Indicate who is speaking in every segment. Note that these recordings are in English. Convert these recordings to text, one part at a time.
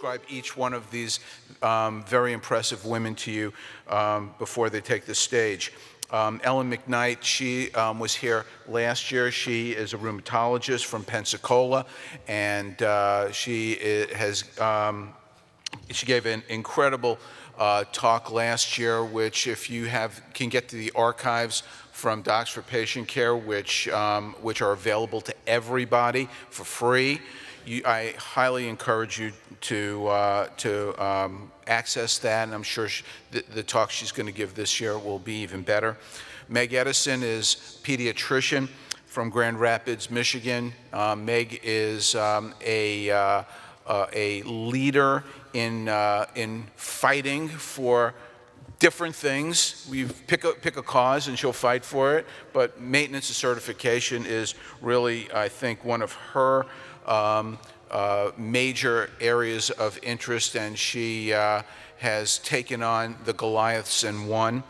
Speaker 1: describe each one of these very impressive women to you before they take the stage. Ellen McKnight, she was here last year. She is a rheumatologist from Pensacola, and she gave an incredible talk last year, which if you can get to the archives from Docs for Patient Care, which are available to everybody for free. I highly encourage you to access that, and I'm sure the talk she's going to give this year will be even better. Meg Edison is pediatrician from Grand Rapids, Michigan. Meg is a leader in fighting for different things. We pick a cause and she'll fight for it, but maintenance and certification is really, I think, one of her major areas of interest, and she has taken on the Goliaths and won.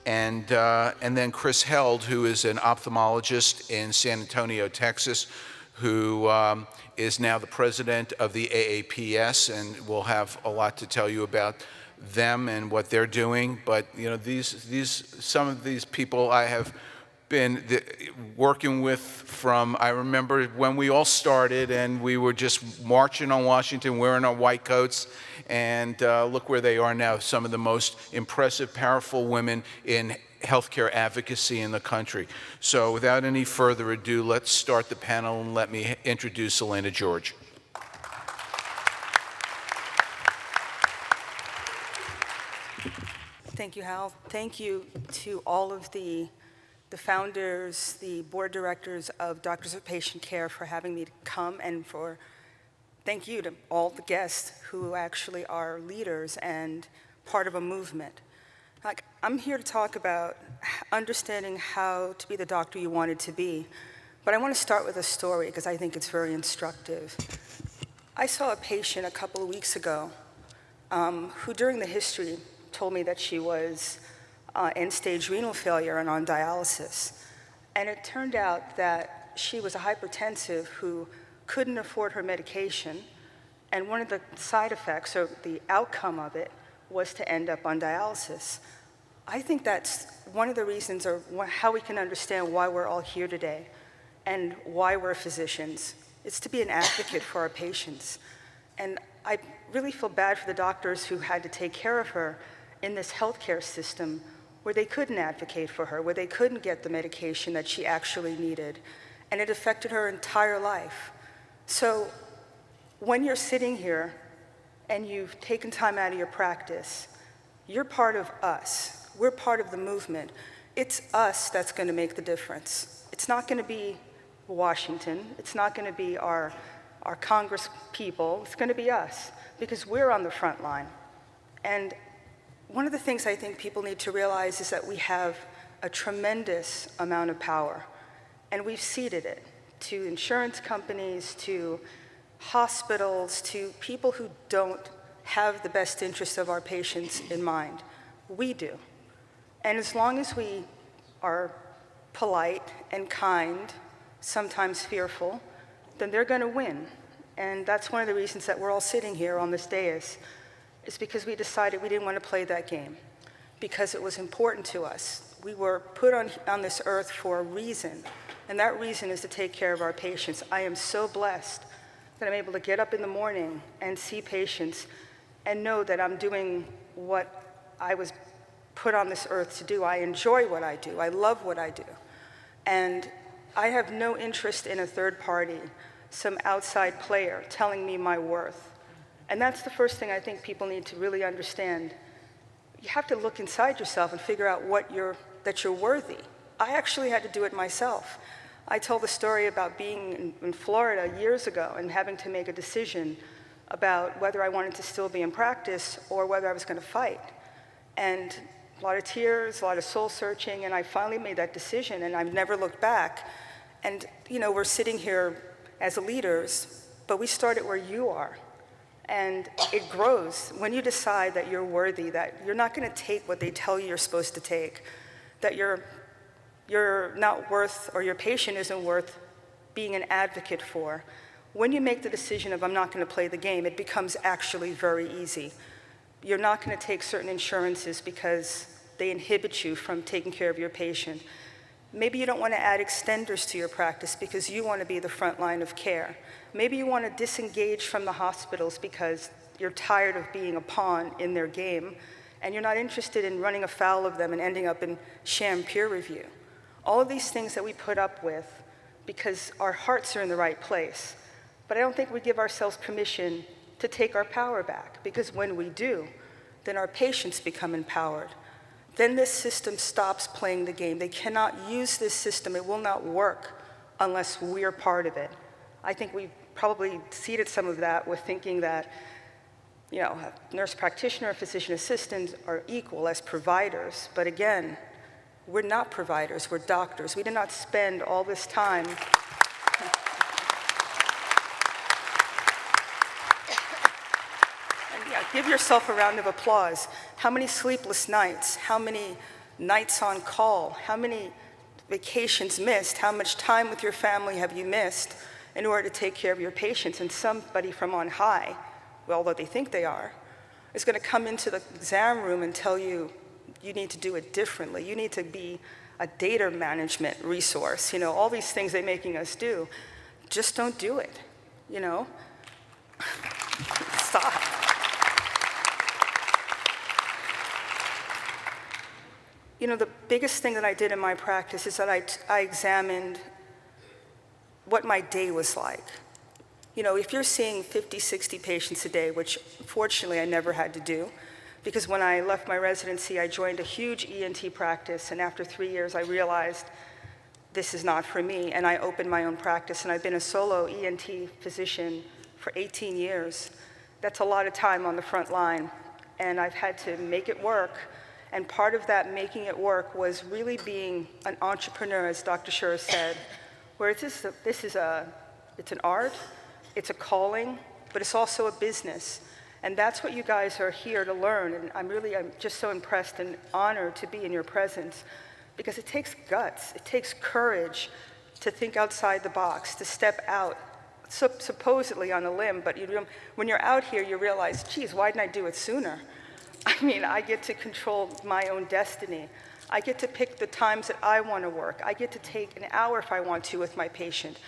Speaker 1: And then Kris Held, who is an ophthalmologist in San Antonio, Texas, who is now the president of the AAPS, and will have a lot to tell you about them and what they're doing. But you know, some of these people I have been working with from, I remember when we all started and we were just marching on Washington wearing our white coats, and look where they are now, some of the most impressive, powerful women in healthcare advocacy in the country. So without any further ado, let's start the panel, and let me introduce Elaina George.
Speaker 2: Thank you, Hal. Thank you to all of the founders, the board directors of Doctors of Patient Care for having me come, and thank you to all the guests who actually are leaders and part of a movement. I'm here to talk about understanding how to be the doctor you wanted to be, but I want to start with a story because I think it's very instructive. I saw a patient a couple of weeks ago who during the history told me that she was end-stage renal failure and on dialysis. And it turned out that she was a hypertensive who couldn't afford her medication, and one of the side effects, or the outcome of it, was to end up on dialysis. I think that's one of the reasons, or how we can understand why we're all here today and why we're physicians. It's to be an advocate for our patients. And I really feel bad for the doctors who had to take care of her in this healthcare system where they couldn't advocate for her, where they couldn't get the medication that she actually needed, and it affected her entire life. So when you're sitting here and you've taken time out of your practice, you're part of us. We're part of the movement. It's us that's going to make the difference. It's not going to be Washington. It's not going to be our Congress people. It's going to be us, because we're on the front line. And one of the things I think people need to realize is that we have a tremendous amount of power, and we've ceded it to insurance companies, to hospitals, to people who don't have the best interests of our patients in mind. We do. And as long as we are polite and kind, sometimes fearful, then they're going to win. And that's one of the reasons that we're all sitting here on this dais, is because we decided we didn't want to play that game, because it was important to us. We were put on this earth for a reason, and that reason is to take care of our patients. I am so blessed that I'm able to get up in the morning and see patients and know that I'm doing what I was put on this earth to do. I enjoy what I do. I love what I do. And I have no interest in a third party, some outside player telling me my worth. And that's the first thing I think people need to really understand. You have to look inside yourself and figure out that you're worthy. I actually had to do it myself. I told the story about being in Florida years ago and having to make a decision about whether I wanted to still be in practice or whether I was going to fight. And a lot of tears, a lot of soul searching, and I finally made that decision, and I've never looked back. And you know, we're sitting here as leaders, but we started where you are. And it grows when you decide that you're worthy, that you're not going to take what they tell you you're supposed to take, that you're not worth, or your patient isn't worth being an advocate for. When you make the decision of I'm not going to play the game, it becomes actually very easy. You're not going to take certain insurances because they inhibit you from taking care of your patient. Maybe you don't want to add extenders to your practice because you want to be the front line of care. Maybe you want to disengage from the hospitals because you're tired of being a pawn in their game, and you're not interested in running afoul of them and ending up in sham peer review. All of these things that we put up with because our hearts are in the right place. But I don't think we give ourselves permission to take our power back, because when we do, then our patients become empowered. Then this system stops playing the game. They cannot use this system. It will not work unless we're part of it. I think we probably seeded some of that with thinking that, you know, a nurse practitioner, a physician assistant are equal as providers. But again, we're not providers, we're doctors. We did not spend all this time give yourself a round of applause. How many sleepless nights? How many nights on call? How many vacations missed? How much time with your family have you missed in order to take care of your patients? And somebody from on high, well, although they think they are, is going to come into the exam room and tell you, you need to do it differently. You need to be a data management resource. You know, all these things they're making us do. Just don't do it, you know? Stop. You know, the biggest thing that I did in my practice is that I examined what my day was like. You know, if you're seeing 50, 60 patients a day, which fortunately I never had to do, because when I left my residency, I joined a huge ENT practice, and after 3 years, I realized this is not for me, and I opened my own practice, and I've been a solo ENT physician for 18 years. That's a lot of time on the front line, and I've had to make it work. And part of that making it work was really being an entrepreneur, as Dr. Schur said, where it's an art, it's a calling, but it's also a business. And that's what you guys are here to learn. And I'm just so impressed and honored to be in your presence, because it takes guts, it takes courage to think outside the box, to step out, supposedly on a limb, but when you're out here, you realize, geez, why didn't I do it sooner? I mean, I get to control my own destiny. I get to pick the times that I want to work. I get to take an hour if I want to with my patient.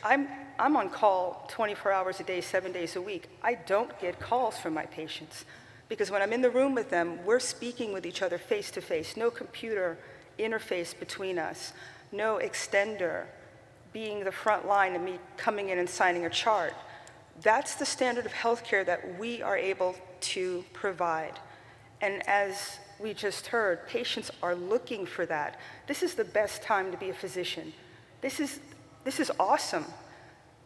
Speaker 2: I'm on call 24 hours a day, 7 days a week. I don't get calls from my patients, because when I'm in the room with them, we're speaking with each other face to face. No computer interface between us. No extender being the front line and me coming in and signing a chart. That's the standard of healthcare that we are able to provide. And as we just heard, patients are looking for that. This is the best time to be a physician. This is awesome.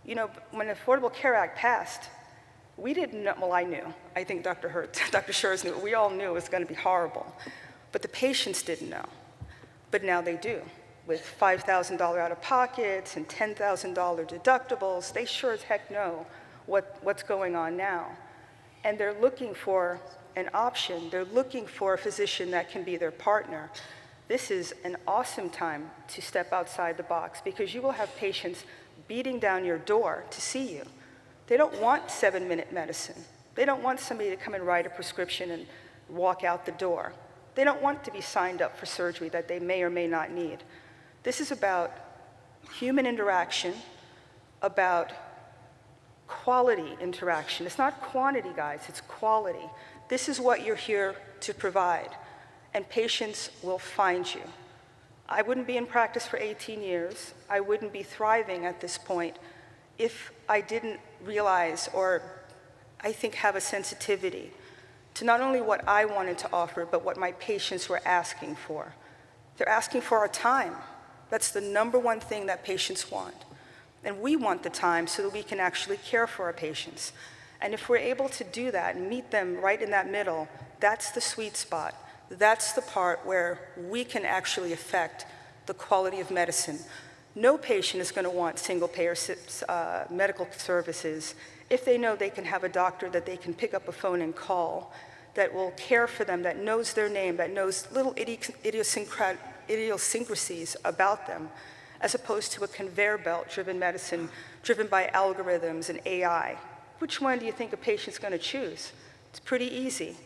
Speaker 2: You know, when the Affordable Care Act passed, we didn't know, well, I knew. I think Dr. Schurz knew. We all knew it was going to be horrible. But the patients didn't know. But now they do. With $5,000 out of pockets and $10,000 deductibles, they sure as heck know what's going on now. And they're looking for an option. They're looking for a physician that can be their partner. This is an awesome time to step outside the box, because you will have patients beating down your door to see you. They don't want 7-minute medicine. They don't want somebody to come and write a prescription and walk out the door. They don't want to be signed up for surgery that they may or may not need. This is about human interaction, about quality interaction. It's not quantity, guys, it's quality. This is what you're here to provide, and patients will find you. I wouldn't be in practice for 18 years. I wouldn't be thriving at this point if I didn't realize, or I think have a sensitivity to not only what I wanted to offer, but what my patients were asking for. They're asking for our time. That's the number one thing that patients want. And we want the time so that we can actually care for our patients. And if we're able to do that and meet them right in that middle, that's the sweet spot. That's the part where we can actually affect the quality of medicine. No patient is going to want single-payer medical services if they know they can have a doctor that they can pick up a phone and call, that will care for them, that knows their name, that knows little idiosyncrasies about them, as opposed to a conveyor belt-driven medicine driven by algorithms and AI. Which one do you think a patient's going to choose? It's pretty easy.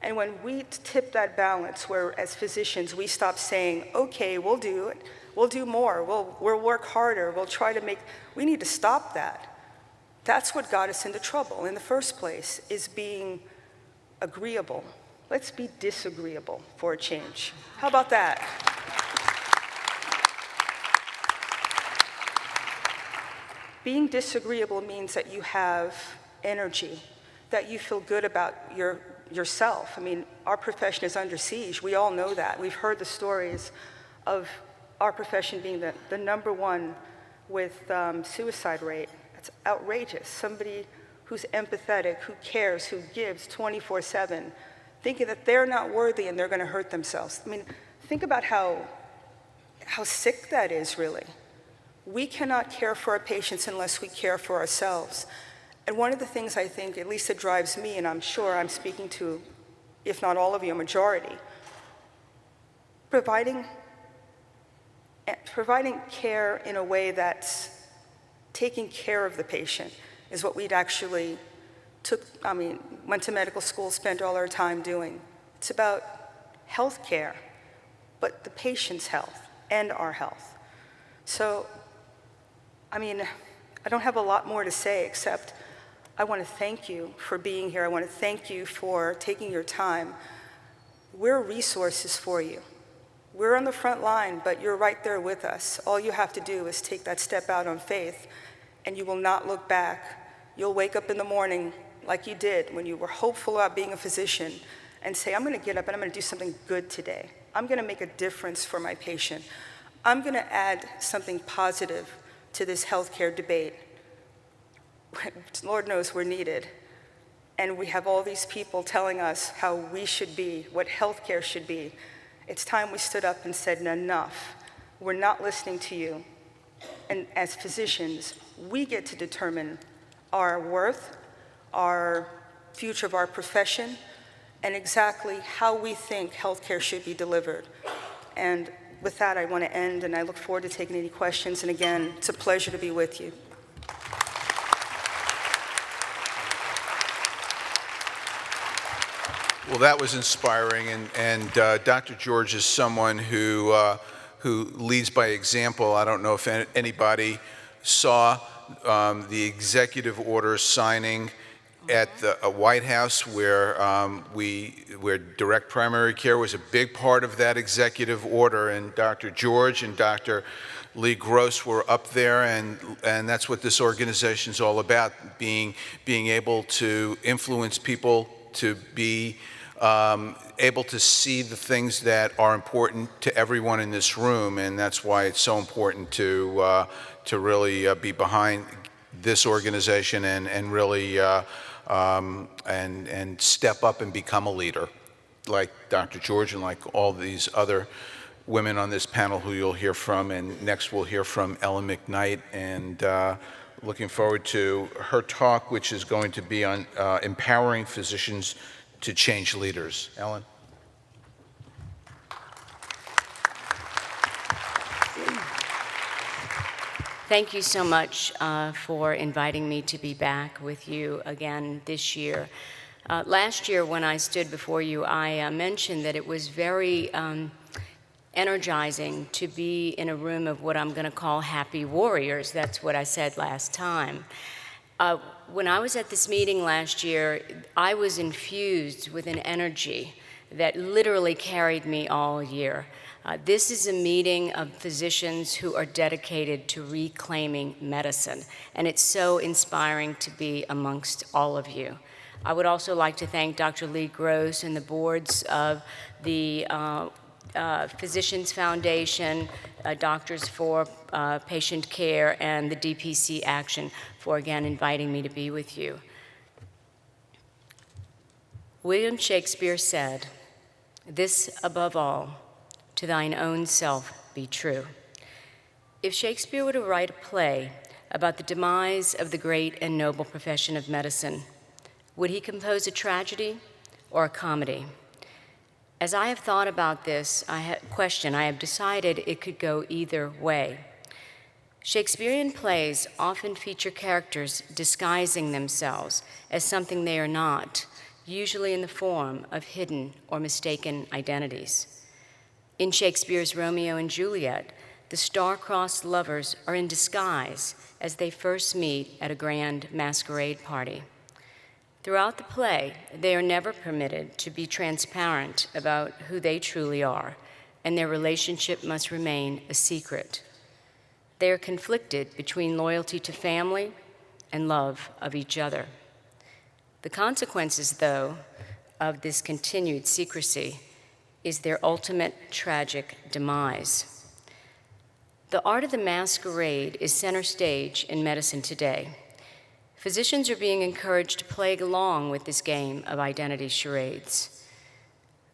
Speaker 2: And when we tip that balance, where as physicians we stop saying, okay, we'll do it, we'll do more, we'll work harder, we'll try to make, we need to stop that. That's what got us into trouble in the first place, is being agreeable. Let's be disagreeable for a change. How about that? Being disagreeable means that you have energy, that you feel good about yourself. I mean, our profession is under siege. We all know that. We've heard the stories of our profession being the #1 with suicide rate. That's outrageous. Somebody who's empathetic, who cares, who gives 24/7, thinking that they're not worthy and they're going to hurt themselves. I mean, think about how sick that is, really. We cannot care for our patients unless we care for ourselves. And one of the things I think, at least that drives me, and I'm sure I'm speaking to, if not all of you, a majority, providing care in a way that's taking care of the patient is what we'd actually went to medical school, spent all our time doing. It's about health care, but the patient's health and our health. So, I mean, I don't have a lot more to say except I want to thank you for being here. I want to thank you for taking your time. We're resources for you. We're on the front line, but you're right there with us. All you have to do is take that step out on faith, and you will not look back. You'll wake up in the morning like you did when you were hopeful about being a physician and say, I'm going to get up and I'm going to do something good today. I'm going to make a difference for my patient. I'm going to add something positive to this healthcare debate. Lord knows we're needed. And we have all these people telling us how we should be, what healthcare should be. It's time we stood up and said, enough. We're not listening to you. And as physicians, we get to determine our worth, our future of our profession, and exactly how we think healthcare should be delivered. And with that, I want to end, and I look forward to taking any questions. And again, it's a pleasure to be with you.
Speaker 1: Well, that was inspiring, and Dr. George is someone who leads by example. I don't know if anybody saw the executive order signing at the White House, where direct primary care was a big part of that executive order, and Dr. George and Dr. Lee Gross were up there, and that's what this organization is all about, being able to influence people to be able to see the things that are important to everyone in this room, and that's why it's so important to really be behind this organization and really and step up and become a leader, like Dr. George and like all these other women on this panel who you'll hear from. And next we'll hear from Ellen McKnight, and looking forward to her talk, which is going to be on empowering physicians to change leaders. Ellen.
Speaker 3: Thank you so much for inviting me to be back with you again this year. Last year when I stood before you, I mentioned that it was very energizing to be in a room of what I'm going to call happy warriors. That's what I said last time. When I was at this meeting last year, I was infused with an energy that literally carried me all year. This is a meeting of physicians who are dedicated to reclaiming medicine, and it's so inspiring to be amongst all of you. I would also like to thank Dr. Lee Gross and the boards of the Physicians Foundation, Doctors for Patient Care, and the DPC Action for, again, inviting me to be with you. William Shakespeare said, "This above all, to thine own self be true." If Shakespeare were to write a play about the demise of the great and noble profession of medicine, would he compose a tragedy or a comedy? As I have thought about this question, I have decided it could go either way. Shakespearean plays often feature characters disguising themselves as something they are not, usually in the form of hidden or mistaken identities. In Shakespeare's Romeo and Juliet, the star-crossed lovers are in disguise as they first meet at a grand masquerade party. Throughout the play, they are never permitted to be transparent about who they truly are, and their relationship must remain a secret. They are conflicted between loyalty to family and love of each other. The consequences, though, of this continued secrecy is their ultimate tragic demise. The art of the masquerade is center stage in medicine today. Physicians are being encouraged to play along with this game of identity charades.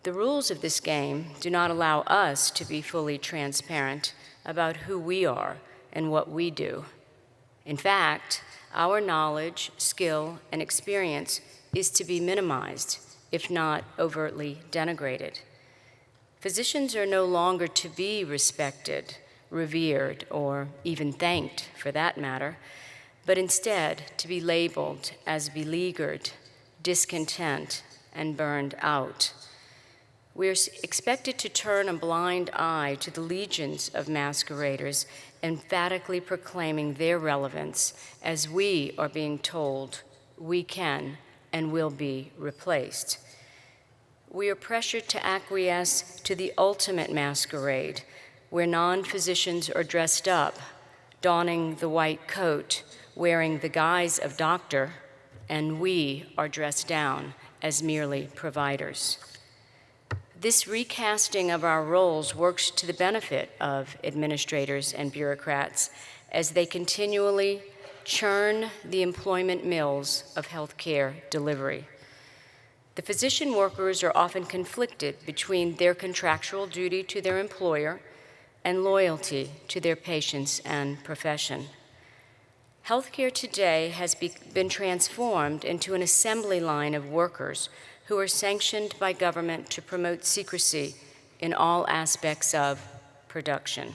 Speaker 3: The rules of this game do not allow us to be fully transparent about who we are and what we do. In fact, our knowledge, skill, and experience is to be minimized, if not overtly denigrated. Physicians are no longer to be respected, revered, or even thanked, for that matter, but instead to be labeled as beleaguered, discontent, and burned out. We are expected to turn a blind eye to the legions of masqueraders, emphatically proclaiming their relevance as we are being told we can and will be replaced. We are pressured to acquiesce to the ultimate masquerade, where non-physicians are dressed up, donning the white coat, wearing the guise of doctor, and we are dressed down as merely providers. This recasting of our roles works to the benefit of administrators and bureaucrats as they continually churn the employment mills of healthcare delivery. The physician workers are often conflicted between their contractual duty to their employer and loyalty to their patients and profession. Healthcare today has been transformed into an assembly line of workers who are sanctioned by government to promote secrecy in all aspects of production.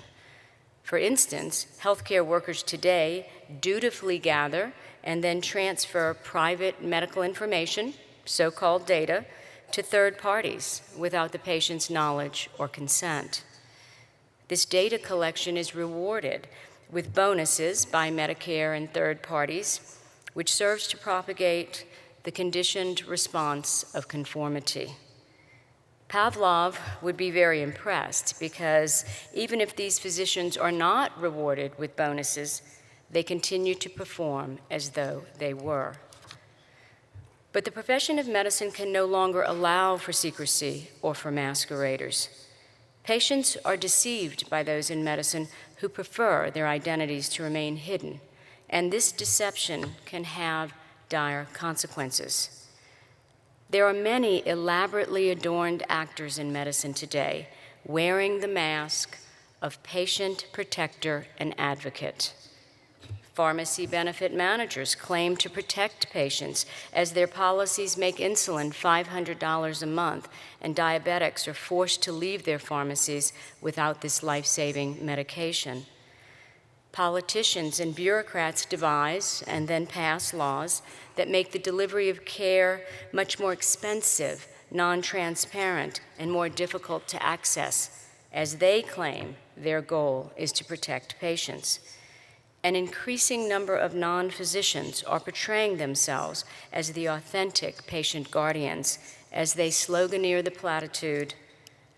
Speaker 3: For instance, healthcare workers today dutifully gather and then transfer private medical information, so-called data, to third parties without the patient's knowledge or consent. This data collection is rewarded with bonuses by Medicare and third parties, which serves to propagate the conditioned response of conformity. Pavlov would be very impressed because even if these physicians are not rewarded with bonuses, they continue to perform as though they were. But the profession of medicine can no longer allow for secrecy or for masqueraders. Patients are deceived by those in medicine who prefer their identities to remain hidden, and this deception can have dire consequences. There are many elaborately adorned actors in medicine today wearing the mask of patient, protector, and advocate. Pharmacy benefit managers claim to protect patients as their policies make insulin $500 a month, and diabetics are forced to leave their pharmacies without this life-saving medication. Politicians and bureaucrats devise and then pass laws that make the delivery of care much more expensive, non-transparent, and more difficult to access, as they claim their goal is to protect patients. An increasing number of non-physicians are portraying themselves as the authentic patient guardians as they sloganeer the platitude,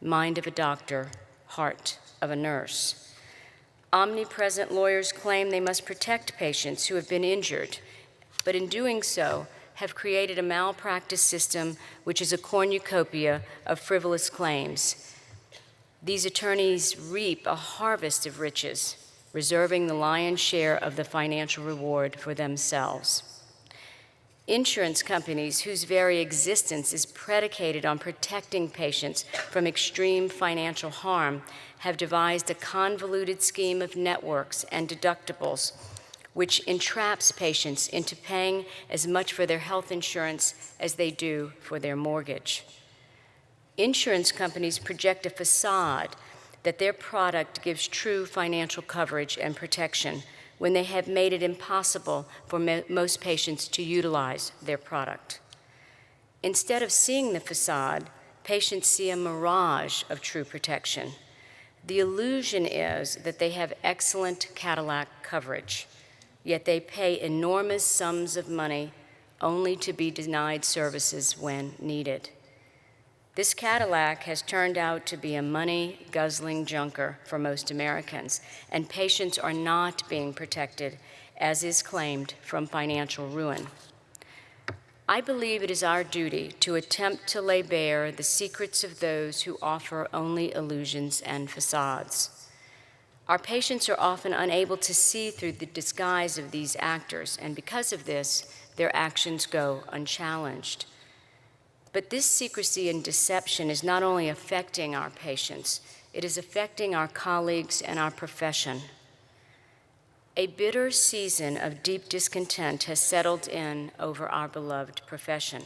Speaker 3: mind of a doctor, heart of a nurse. Omnipresent lawyers claim they must protect patients who have been injured, but in doing so have created a malpractice system which is a cornucopia of frivolous claims. These attorneys reap a harvest of riches, reserving the lion's share of the financial reward for themselves. Insurance companies, whose very existence is predicated on protecting patients from extreme financial harm, have devised a convoluted scheme of networks and deductibles, which entraps patients into paying as much for their health insurance as they do for their mortgage. Insurance companies project a facade that their product gives true financial coverage and protection when they have made it impossible for most patients to utilize their product. Instead of seeing the facade, patients see a mirage of true protection. The illusion is that they have excellent Cadillac coverage, yet they pay enormous sums of money only to be denied services when needed. This Cadillac has turned out to be a money-guzzling junker for most Americans, and patients are not being protected, as is claimed, from financial ruin. I believe it is our duty to attempt to lay bare the secrets of those who offer only illusions and facades. Our patients are often unable to see through the disguise of these actors, and because of this, their actions go unchallenged. But this secrecy and deception is not only affecting our patients, it is affecting our colleagues and our profession. A bitter season of deep discontent has settled in over our beloved profession.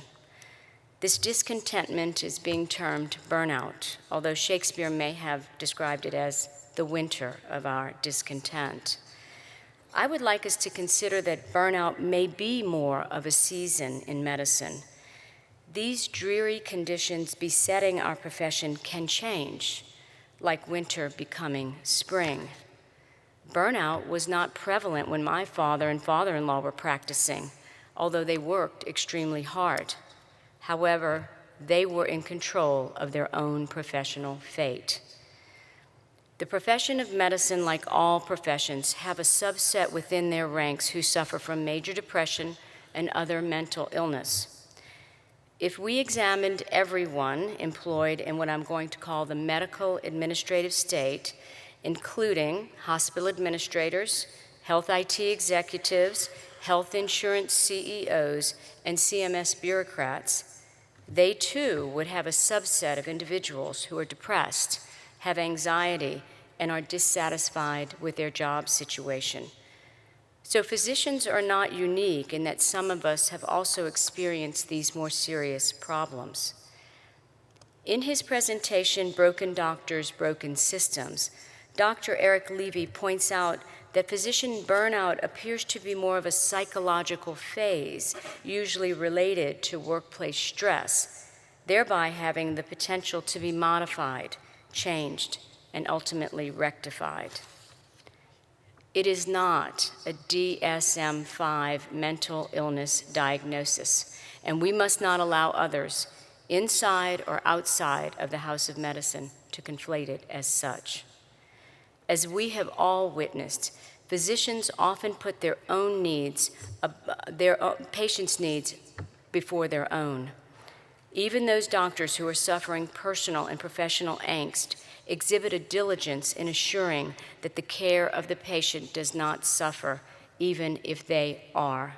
Speaker 3: This discontentment is being termed burnout, although Shakespeare may have described it as the winter of our discontent. I would like us to consider that burnout may be more of a season in medicine. These dreary conditions besetting our profession can change, like winter becoming spring. Burnout was not prevalent when my father and father-in-law were practicing, although they worked extremely hard. However, they were in control of their own professional fate. The profession of medicine, like all professions, have a subset within their ranks who suffer from major depression and other mental illness. If we examined everyone employed in what I'm going to call the medical administrative state, including hospital administrators, health IT executives, health insurance CEOs, and CMS bureaucrats, they too would have a subset of individuals who are depressed, have anxiety, and are dissatisfied with their job situation. So physicians are not unique in that some of us have also experienced these more serious problems. In his presentation, Broken Doctors, Broken Systems, Dr. Eric Levy points out that physician burnout appears to be more of a psychological phase, usually related to workplace stress, thereby having the potential to be modified, changed, and ultimately rectified. It is not a DSM-5 mental illness diagnosis, and we must not allow others, inside or outside of the House of Medicine, to conflate it as such. As we have all witnessed, physicians often put their own needs, patients' needs, before their own. Even those doctors who are suffering personal and professional angst exhibit a diligence in assuring that the care of the patient does not suffer, even if they are.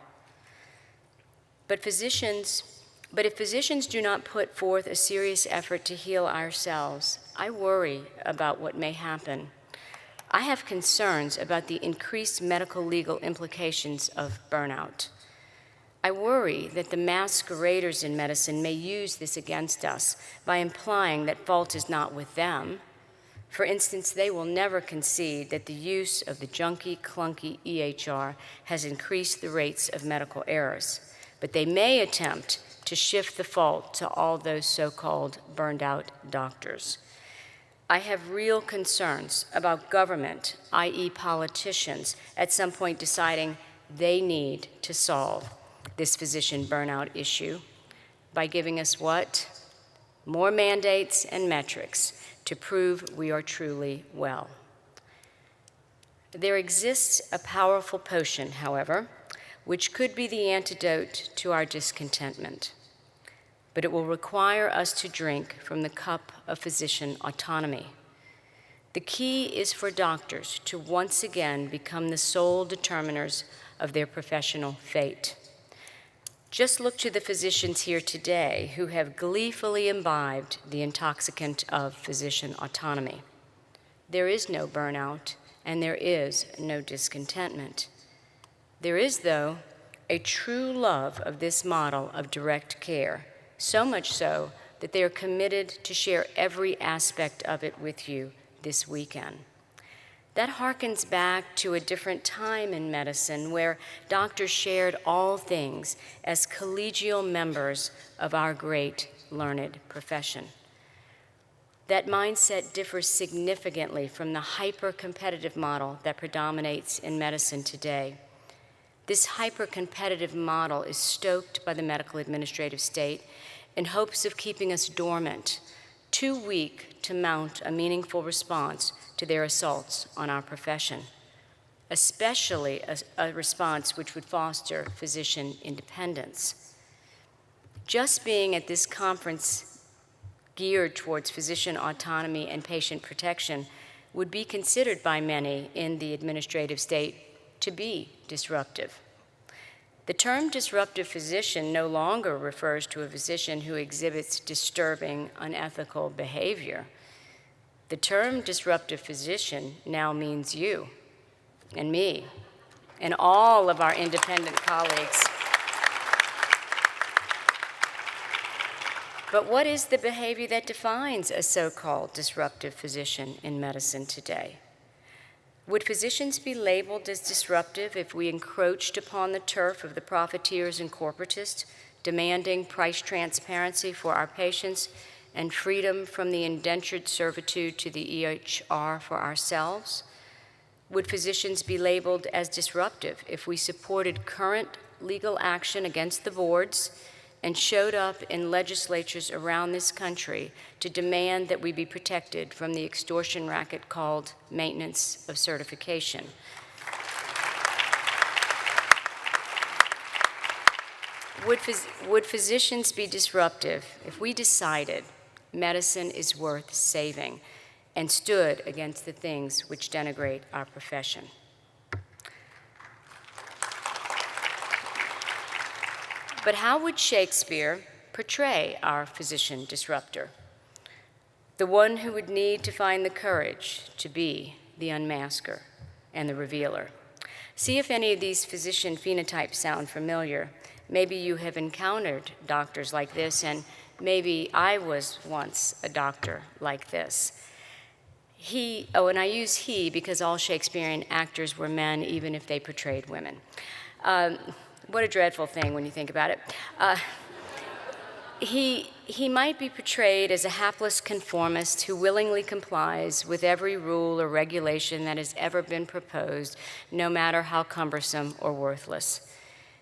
Speaker 3: But if physicians do not put forth a serious effort to heal ourselves, I worry about what may happen. I have concerns about the increased medical legal implications of burnout. I worry that the masqueraders in medicine may use this against us by implying that fault is not with them. For instance, they will never concede that the use of the junky, clunky EHR has increased the rates of medical errors, but they may attempt to shift the fault to all those so-called burned-out doctors. I have real concerns about government, i.e. politicians, at some point deciding they need to solve this physician burnout issue by giving us what? More mandates and metrics to prove we are truly well. There exists a powerful potion, however, which could be the antidote to our discontentment, but it will require us to drink from the cup of physician autonomy. The key is for doctors to once again become the sole determiners of their professional fate. Just look to the physicians here today who have gleefully imbibed the intoxicant of physician autonomy. There is no burnout, and there is no discontentment. There is, though, a true love of this model of direct care, so much so that they are committed to share every aspect of it with you this weekend. That harkens back to a different time in medicine where doctors shared all things as collegial members of our great learned profession. That mindset differs significantly from the hyper-competitive model that predominates in medicine today. This hyper-competitive model is stoked by the medical administrative state in hopes of keeping us dormant, too weak to mount a meaningful response to their assaults on our profession, especially a response which would foster physician independence. Just being at this conference geared towards physician autonomy and patient protection would be considered by many in the administrative state to be disruptive. The term disruptive physician no longer refers to a physician who exhibits disturbing, unethical behavior. The term disruptive physician now means you and me and all of our independent colleagues. But what is the behavior that defines a so-called disruptive physician in medicine today? Would physicians be labeled as disruptive if we encroached upon the turf of the profiteers and corporatists, demanding price transparency for our patients and freedom from the indentured servitude to the EHR for ourselves? Would physicians be labeled as disruptive if we supported current legal action against the boards and showed up in legislatures around this country to demand that we be protected from the extortion racket called maintenance of certification? Would physicians be disruptive if we decided medicine is worth saving and stood against the things which denigrate our profession? But how would Shakespeare portray our physician disruptor? The one who would need to find the courage to be the unmasker and the revealer. See if any of these physician phenotypes sound familiar. Maybe you have encountered doctors like this, and maybe I was once a doctor like this. And I use he because all Shakespearean actors were men, even if they portrayed women. What a dreadful thing when you think about it. He might be portrayed as a hapless conformist who willingly complies with every rule or regulation that has ever been proposed, no matter how cumbersome or worthless.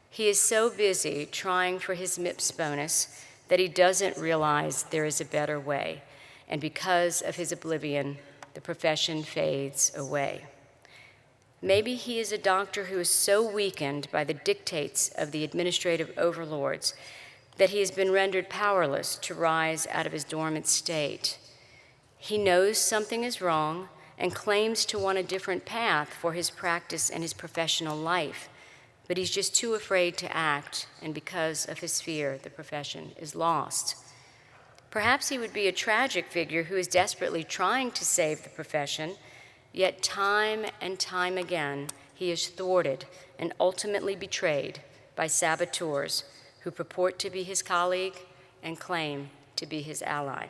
Speaker 3: He is so busy trying for his MIPS bonus that he doesn't realize there is a better way, and because of his oblivion, the profession fades away. Maybe he is a doctor who is so weakened by the dictates of the administrative overlords that he has been rendered powerless to rise out of his dormant state. He knows something is wrong and claims to want a different path for his practice and his professional life, but he's just too afraid to act, and because of his fear, the profession is lost. Perhaps he would be a tragic figure who is desperately trying to save the profession, yet time and time again, he is thwarted and ultimately betrayed by saboteurs who purport to be his colleague and claim to be his ally.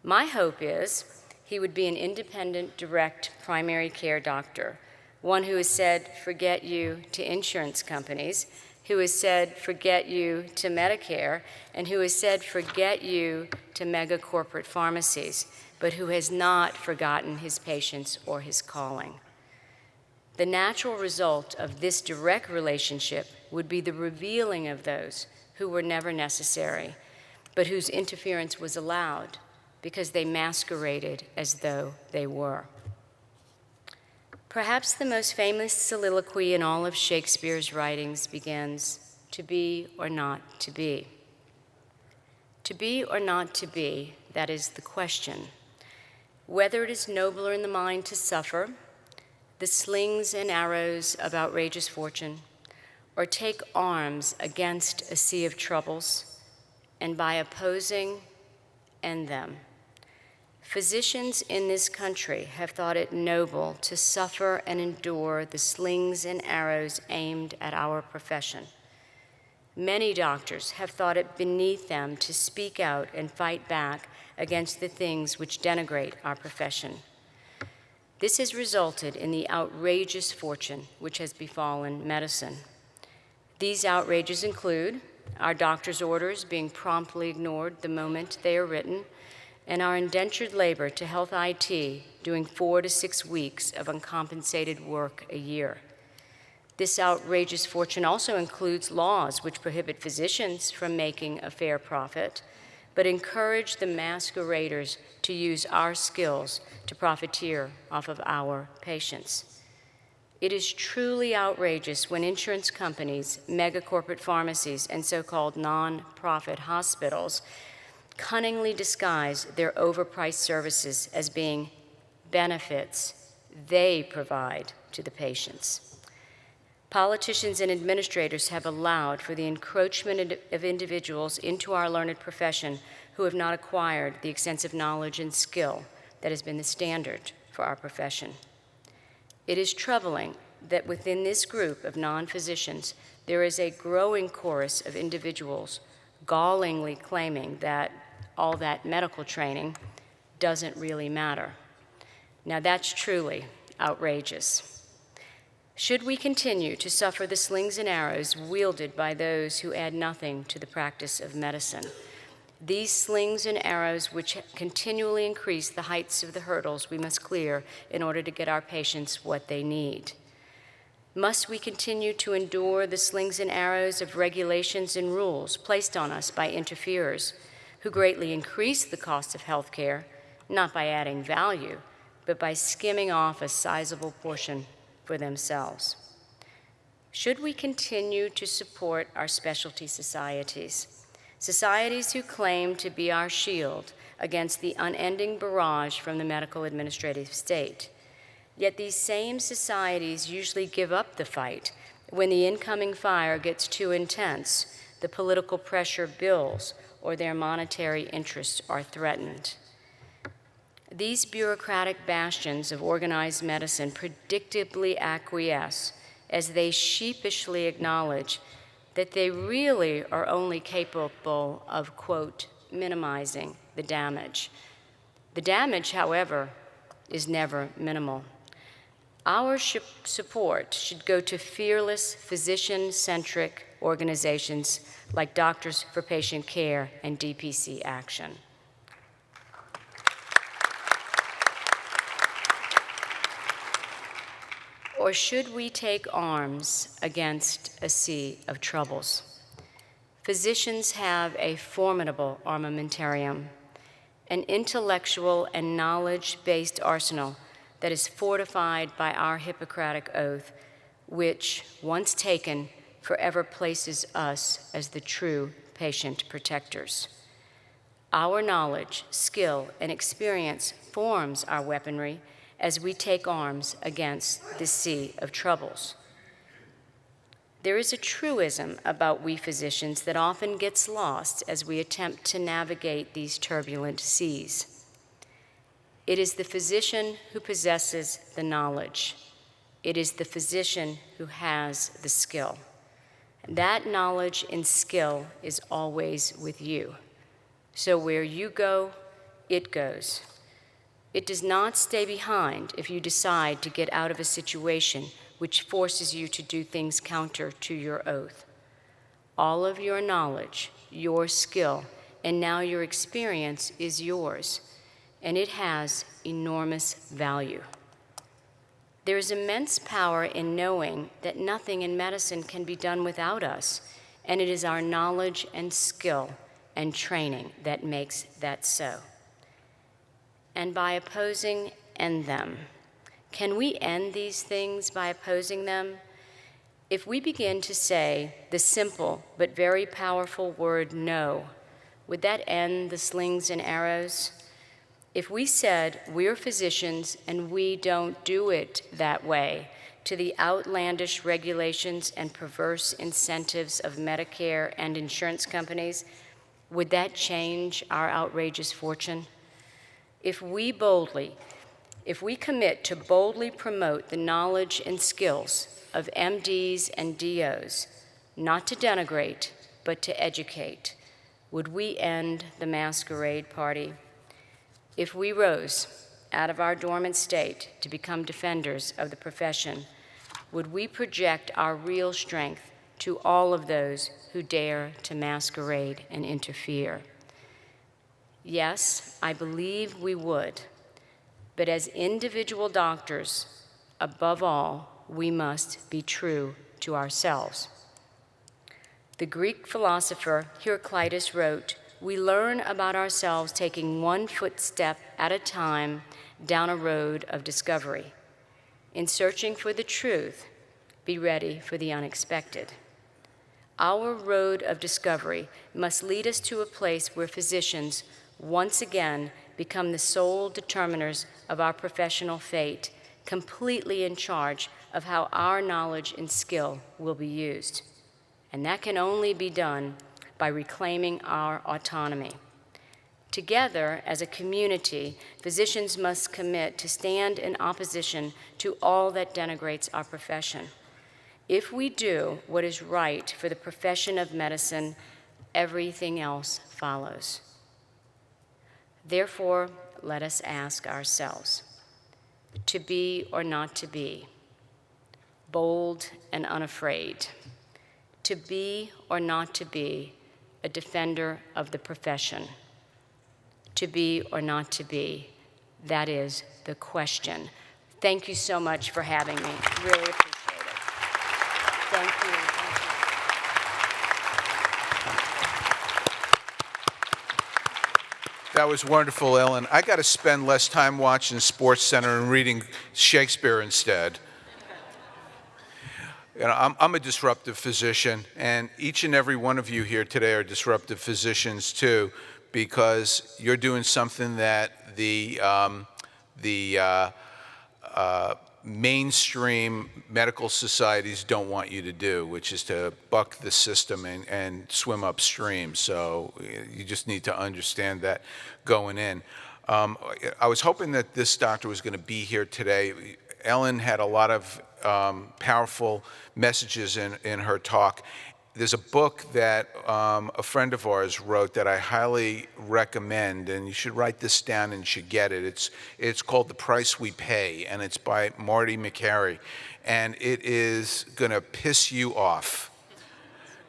Speaker 3: My hope is he would be an independent, direct primary care doctor, one who has said, forget you to insurance companies, who has said, forget you to Medicare, and who has said, forget you to mega corporate pharmacies, but who has not forgotten his patients or his calling. The natural result of this direct relationship would be the revealing of those who were never necessary, but whose interference was allowed because they masqueraded as though they were. Perhaps the most famous soliloquy in all of Shakespeare's writings begins, to be or not to be. To be or not to be, that is the question. Whether it is nobler in the mind to suffer the slings and arrows of outrageous fortune, or take arms against a sea of troubles, and by opposing, end them. Physicians in this country have thought it noble to suffer and endure the slings and arrows aimed at our profession. Many doctors have thought it beneath them to speak out and fight back against the things which denigrate our profession. This has resulted in the outrageous fortune which has befallen medicine. These outrages include our doctors' orders being promptly ignored the moment they are written, and our indentured labor to health IT doing 4 to 6 weeks of uncompensated work a year. This outrageous fortune also includes laws which prohibit physicians from making a fair profit, but encourage the masqueraders to use our skills to profiteer off of our patients. It is truly outrageous when insurance companies, mega-corporate pharmacies, and so-called non-profit hospitals cunningly disguise their overpriced services as being benefits they provide to the patients. Politicians and administrators have allowed for the encroachment of individuals into our learned profession who have not acquired the extensive knowledge and skill that has been the standard for our profession. It is troubling that within this group of non-physicians, there is a growing chorus of individuals gallingly claiming that all that medical training doesn't really matter. Now that's truly outrageous. Should we continue to suffer the slings and arrows wielded by those who add nothing to the practice of medicine? These slings and arrows which continually increase the heights of the hurdles we must clear in order to get our patients what they need. Must we continue to endure the slings and arrows of regulations and rules placed on us by interferers who greatly increase the cost of health care, not by adding value, but by skimming off a sizable portion for themselves? Should we continue to support our specialty societies, societies who claim to be our shield against the unending barrage from the medical administrative state? Yet these same societies usually give up the fight when the incoming fire gets too intense, the political pressure builds, or their monetary interests are threatened. These bureaucratic bastions of organized medicine predictably acquiesce as they sheepishly acknowledge that they really are only capable of, quote, minimizing the damage. The damage, however, is never minimal. Our support should go to fearless, physician-centric organizations like Doctors for Patient Care and DPC Action. Or should we take arms against a sea of troubles? Physicians have a formidable armamentarium, an intellectual and knowledge-based arsenal that is fortified by our Hippocratic oath, which, once taken, forever places us as the true patient protectors. Our knowledge, skill, and experience forms our weaponry as we take arms against this sea of troubles. There is a truism about we physicians that often gets lost as we attempt to navigate these turbulent seas. It is the physician who possesses the knowledge. It is the physician who has the skill. That knowledge and skill is always with you. So where you go, it goes. It does not stay behind if you decide to get out of a situation which forces you to do things counter to your oath. All of your knowledge, your skill, and now your experience is yours, and it has enormous value. There is immense power in knowing that nothing in medicine can be done without us, and it is our knowledge and skill and training that makes that so. And by opposing, end them. Can we end these things by opposing them? If we begin to say the simple but very powerful word no, would that end the slings and arrows? If we said we're physicians and we don't do it that way to the outlandish regulations and perverse incentives of Medicare and insurance companies, would that change our outrageous fortune? If we commit to boldly promote the knowledge and skills of MDs and DOs, not to denigrate, but to educate? Would we end the masquerade party? If we rose out of our dormant state to become defenders of the profession, would we project our real strength to all of those who dare to masquerade and interfere? Yes, I believe we would. But as individual doctors, above all, we must be true to ourselves. The Greek philosopher Heraclitus wrote, "We learn about ourselves taking one footstep at a time down a road of discovery. In searching for the truth, be ready for the unexpected." Our road of discovery must lead us to a place where physicians once again become the sole determiners of our professional fate, completely in charge of how our knowledge and skill will be used. And that can only be done by reclaiming our autonomy. Together, as a community, physicians must commit to stand in opposition to all that denigrates our profession. If we do what is right for the profession of medicine, everything else follows. Therefore, let us ask ourselves, to be or not to be, bold and unafraid, to be or not to be a defender of the profession, to be or not to be, that is the question. Thank you so much for having me. Really appreciate it. Thank you.
Speaker 1: That was wonderful, Ellen. I got to spend less time watching SportsCenter and reading Shakespeare instead. You know, I'm a disruptive physician, and each and every one of you here today are disruptive physicians too, because you're doing something that the mainstream medical societies don't want you to do, which is to buck the system and swim upstream. So you just need to understand that going in. I was hoping that this doctor was going to be here today. Ellen had a lot of powerful messages in her talk. There's a book that a friend of ours wrote that I highly recommend, and you should write this down and you should get it. It's called The Price We Pay, and it's by Marty McCary. And it is going to piss you off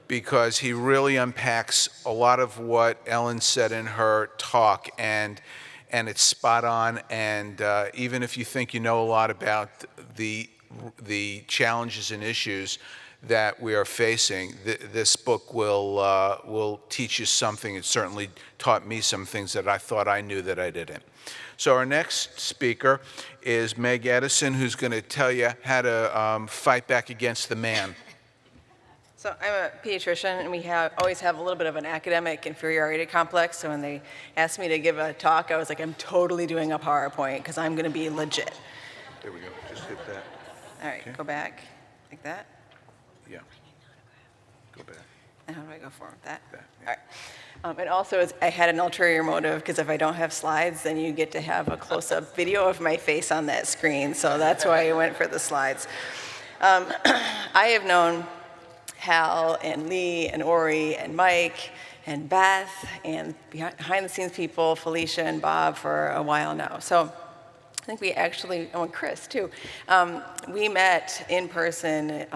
Speaker 1: because he really unpacks a lot of what Ellen said in her talk, and it's spot on. And even if you think you know a lot about the challenges and issues that we are facing, this book will teach you something. It certainly taught me some things that I thought I knew that I didn't. So our next speaker is Meg Edison, who's going to tell you how to fight back against the man.
Speaker 4: So I'm a pediatrician, and we always have a little bit of an academic inferiority complex. So when they asked me to give a talk, I was like, I'm totally doing a PowerPoint because I'm going to be legit.
Speaker 1: There we go. Just hit that.
Speaker 4: All right,
Speaker 1: Okay.
Speaker 4: Go back like that.
Speaker 1: Yeah. Go back.
Speaker 4: And how do I go forward with that?
Speaker 1: That, yeah.
Speaker 4: All right. And also, I had an ulterior motive because if I don't have slides, then you get to have a close-up video of my face on that screen. So that's why I went for the slides. I have known Hal and Lee and Ori and Mike and Beth and behind-the-scenes people, Felicia and Bob, for a while now. So I think we actually, and Kris too, we met in person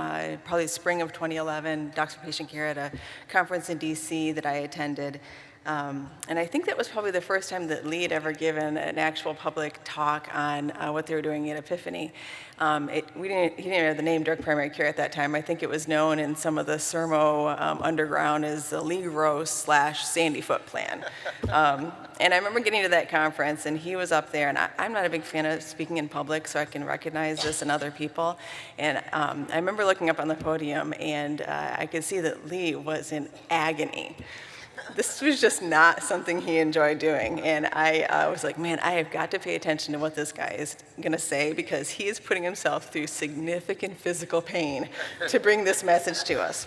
Speaker 4: probably spring of 2011, Doctors of Patient Care, at a conference in DC that I attended. And I think that was probably the first time that Lee had ever given an actual public talk on what they were doing at Epiphany. He didn't have the name Direct Primary Care at that time. I think it was known in some of the Sermo underground as the Lee Gross / Sandyfoot plan. And I remember getting to that conference, and he was up there, and I'm not a big fan of speaking in public, so I can recognize this in other people. And I remember looking up on the podium, and I could see that Lee was in agony. This was just not something he enjoyed doing. And I was like, man, I have got to pay attention to what this guy is going to say, because he is putting himself through significant physical pain to bring this message to us.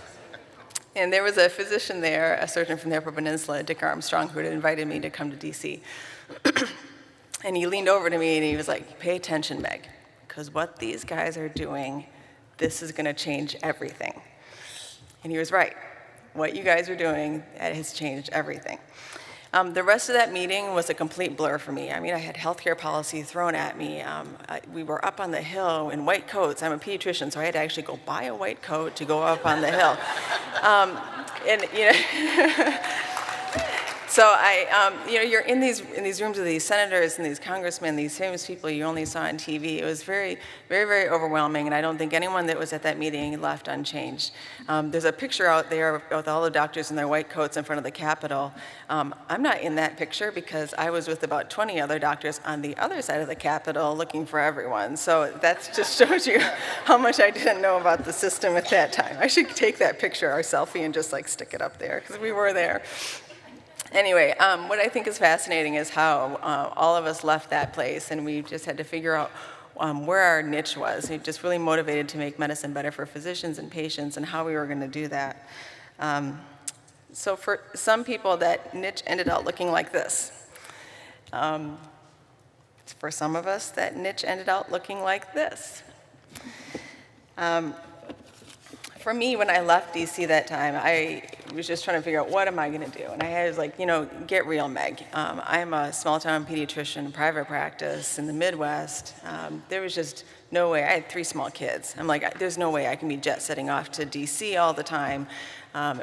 Speaker 4: And there was a physician there, a surgeon from the Upper Peninsula, Dick Armstrong, who had invited me to come to DC. And he leaned over to me and he was like, pay attention, Meg, because what these guys are doing, this is going to change everything. And he was right. what you guys are doing, that has changed everything. The rest of that meeting was a complete blur for me. I mean, I had healthcare policy thrown at me. We were up on the hill in white coats. I'm a pediatrician, so I had to actually go buy a white coat to go up on the hill. And you know, so you know, you're in these rooms with these senators and these congressmen, these famous people you only saw on TV. It was very, very, very overwhelming, and I don't think anyone that was at that meeting left unchanged. There's a picture out there with all the doctors in their white coats in front of the Capitol. I'm not in that picture because I was with about 20 other doctors on the other side of the Capitol looking for everyone. So that just shows you how much I didn't know about the system at that time. I should take that picture, our selfie, and just like stick it up there because we were there. Anyway, what I think is fascinating is how all of us left that place, and we just had to figure out where our niche was. We just really motivated to make medicine better for physicians and patients and how we were going to do that. So for some people, that niche ended up looking like this. For some of us, that niche ended up looking like this. For me, when I left DC that time, I was just trying to figure out what am I going to do, and I was like, you know, get real, Meg. I'm a small-town pediatrician, private practice in the Midwest. There was just no way. I had 3 small kids. I'm like, there's no way I can be jet-setting off to DC all the time.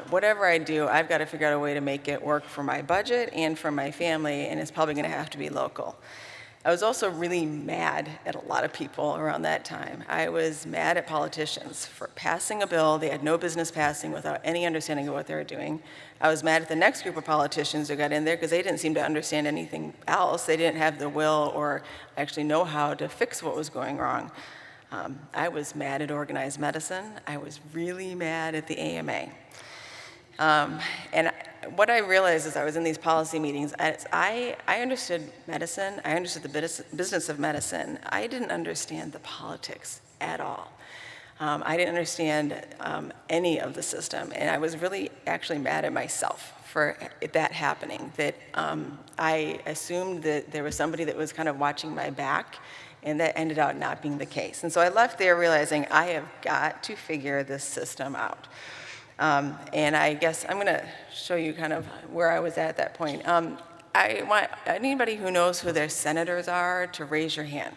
Speaker 4: Whatever I do, I've got to figure out a way to make it work for my budget and for my family, and it's probably going to have to be local. I was also really mad at a lot of people around that time. I was mad at politicians for passing a bill they had no business passing without any understanding of what they were doing. I was mad at the next group of politicians who got in there because they didn't seem to understand anything else. They didn't have the will or actually know how to fix what was going wrong. I was mad at organized medicine. I was really mad at the AMA. And what I realized as I was in these policy meetings, I understood medicine, I understood the business of medicine. I didn't understand the politics at all. I didn't understand any of the system, and I was really actually mad at myself for that happening, that I assumed that there was somebody that was kind of watching my back, and that ended up not being the case. And so I left there realizing I have got to figure this system out. And I guess I'm going to show you kind of where I was at that point. I want anybody who knows who their senators are to raise your hand.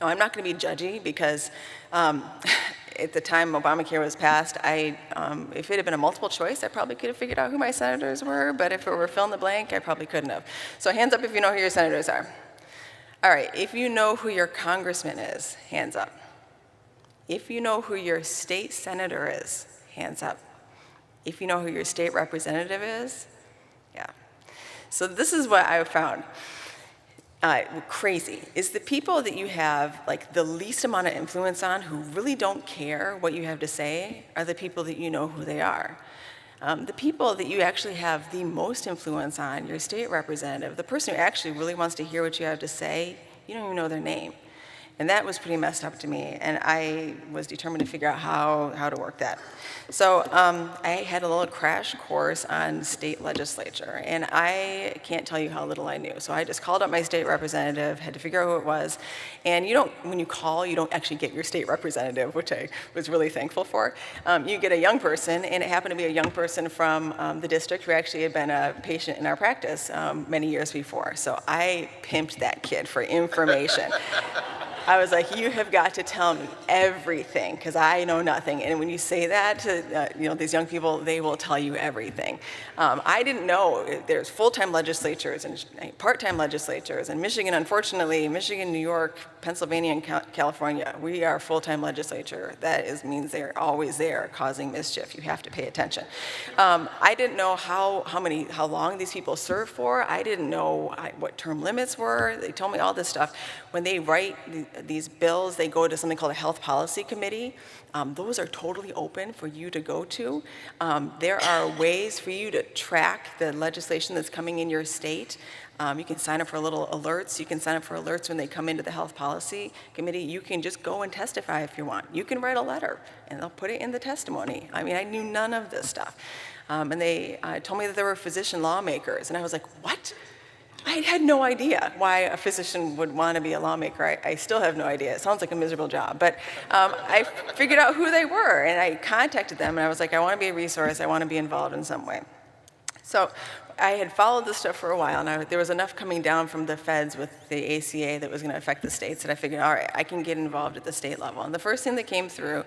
Speaker 4: Now, I'm not going to be judgy because at the time Obamacare was passed, if it had been a multiple choice, I probably could have figured out who my senators were, but if it were fill in the blank, I probably couldn't have. So hands up if you know who your senators are. All right, if you know who your congressman is, hands up. If you know who your state senator is, hands up. If you know who your state representative is, yeah. So this is what I found crazy, is the people that you have like the least amount of influence on, who really don't care what you have to say, are the people that you know who they are. The people that you actually have the most influence on, your state representative, the person who actually really wants to hear what you have to say, you don't even know their name. And that was pretty messed up to me, and I was determined to figure out how to work that. So I had a little crash course on state legislature, and I can't tell you how little I knew. So I just called up my state representative, had to figure out who it was, and when you call, you don't actually get your state representative, which I was really thankful for. You get a young person, and it happened to be a young person from the district who actually had been a patient in our practice many years before. So I pimped that kid for information. I was like, you have got to tell me everything, because I know nothing. And when you say that to these young people, they will tell you everything. I didn't know there's full-time legislatures and part-time legislatures. And Michigan, unfortunately, Michigan, New York, Pennsylvania, and California, we are full-time legislature. That means they're always there causing mischief. You have to pay attention. I didn't know how long these people serve for. I didn't know what term limits were. They told me all this stuff. When they write these bills, they go to something called a health policy committee. Those are totally open for you to go to. There are ways for you to track the legislation that's coming in your state. You can sign up for little alerts. You can sign up for alerts when they come into the health policy committee. You can just go and testify if you want. You can write a letter, and they'll put it in the testimony. I mean, I knew none of this stuff. And they told me that there were physician lawmakers, and I was like, what? I had no idea why a physician would want to be a lawmaker. I still have no idea. It sounds like a miserable job. But I figured out who they were, and I contacted them, and I was like, I want to be a resource. I want to be involved in some way. So I had followed this stuff for a while, and there was enough coming down from the feds with the ACA that was going to affect the states that I figured, all right, I can get involved at the state level. And the first thing that came through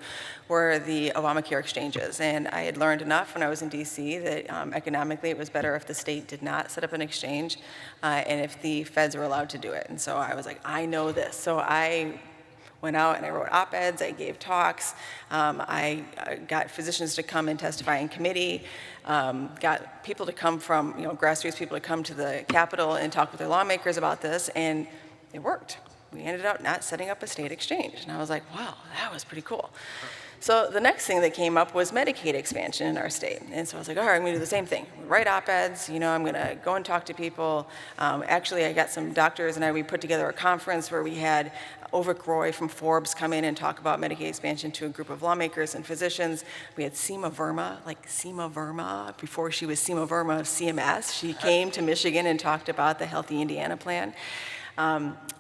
Speaker 4: were the Obamacare exchanges. And I had learned enough when I was in DC that economically it was better if the state did not set up an exchange and if the feds were allowed to do it. And so I was like, I know this. So I went out and I wrote op-eds, I gave talks, I got physicians to come and testify in committee, got people to come from, grassroots people to come to the Capitol and talk with their lawmakers about this, and it worked. We ended up not setting up a state exchange. And I was like, wow, that was pretty cool. So the next thing that came up was Medicaid expansion in our state. And so I was like, all right, I'm gonna do the same thing. Write op-eds, I'm gonna go and talk to people. Actually, I got some doctors and we put together a conference where we had Ovik Roy from Forbes come in and talk about Medicaid expansion to a group of lawmakers and physicians. We had Seema Verma, before she was Seema Verma of CMS. She came to Michigan and talked about the Healthy Indiana Plan.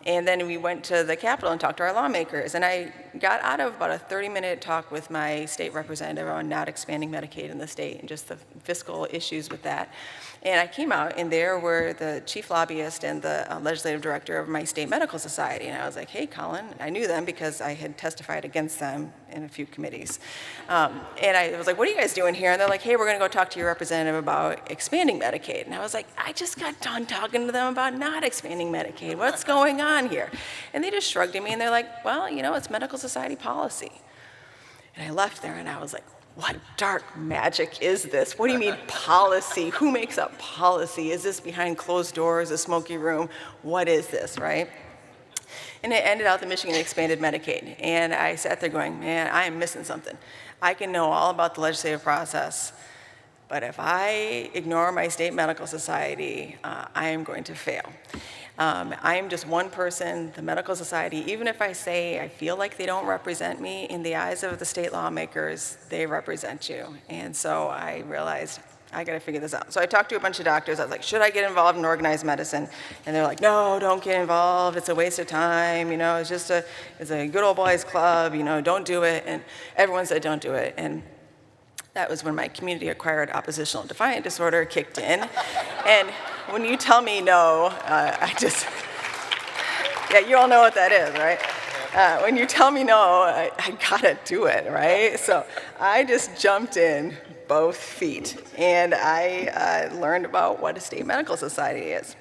Speaker 4: And then we went to the Capitol and talked to our lawmakers. And I got out of about a 30-minute talk with my state representative on not expanding Medicaid in the state and just the fiscal issues with that. And I came out, and there were the chief lobbyist and the legislative director of my state medical society. And I was like, hey, Colin. I knew them because I had testified against them in a few committees. And I was like, what are you guys doing here? And they're like, hey, we're going to go talk to your representative about expanding Medicaid. And I was like, I just got done talking to them about not expanding Medicaid. What's going on here? And they just shrugged at me, and they're like, well, it's medical society policy. And I left there, and I was like, what dark magic is this? What do you mean policy? Who makes up policy? Is this behind closed doors, a smoky room? What is this, right? And it ended out that Michigan expanded Medicaid. And I sat there going, man, I am missing something. I can know all about the legislative process, but if I ignore my state medical society, I am going to fail. I am just one person, the medical society. Even if I say I feel like they don't represent me, in the eyes of the state lawmakers, they represent you. And so I realized I got to figure this out. So I talked to a bunch of doctors. I was like, should I get involved in organized medicine? And they're like, no, don't get involved. It's a waste of time. It's a good old boys club. Don't do it. And everyone said, don't do it. And that was when my community-acquired oppositional defiant disorder kicked in. And when you tell me no, you all know what that is, right? When you tell me no, I gotta do it, right? So I just jumped in both feet, and I learned about what a state medical society is.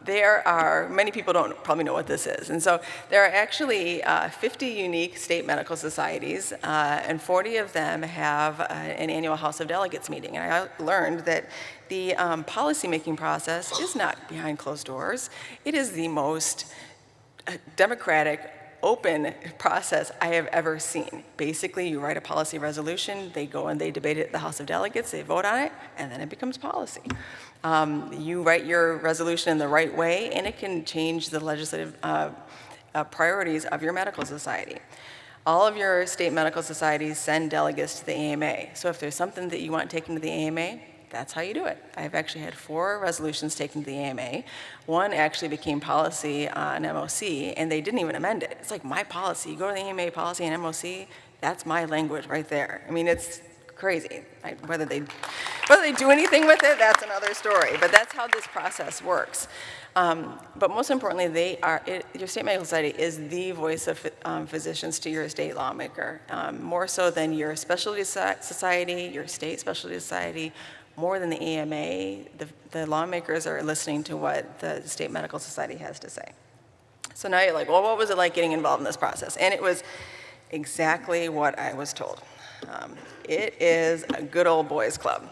Speaker 4: There are, many people don't probably know what this is, and so there are actually 50 unique state medical societies, and 40 of them have an annual House of Delegates meeting. And I learned that the policymaking process is not behind closed doors. It is the most democratic, open process I have ever seen. Basically, you write a policy resolution, they go and they debate it at the House of Delegates, they vote on it, and then it becomes policy. You write your resolution in the right way, and it can change the legislative priorities of your medical society. All of your state medical societies send delegates to the AMA. So if there's something that you want taken to the AMA, that's how you do it. I've actually had 4 resolutions taken to the AMA. One actually became policy on MOC, and they didn't even amend it. It's like my policy. You go to the AMA policy and MOC, that's my language right there. I mean, it's crazy. Whether they do anything with it, that's another story. But that's how this process works. But most importantly, your state medical society is the voice of physicians to your state lawmaker, more so than your specialty society, your state specialty society, more than the AMA. The lawmakers are listening to what the state medical society has to say. So now you're like, well, what was it like getting involved in this process? And it was exactly what I was told. It is a good old boys club,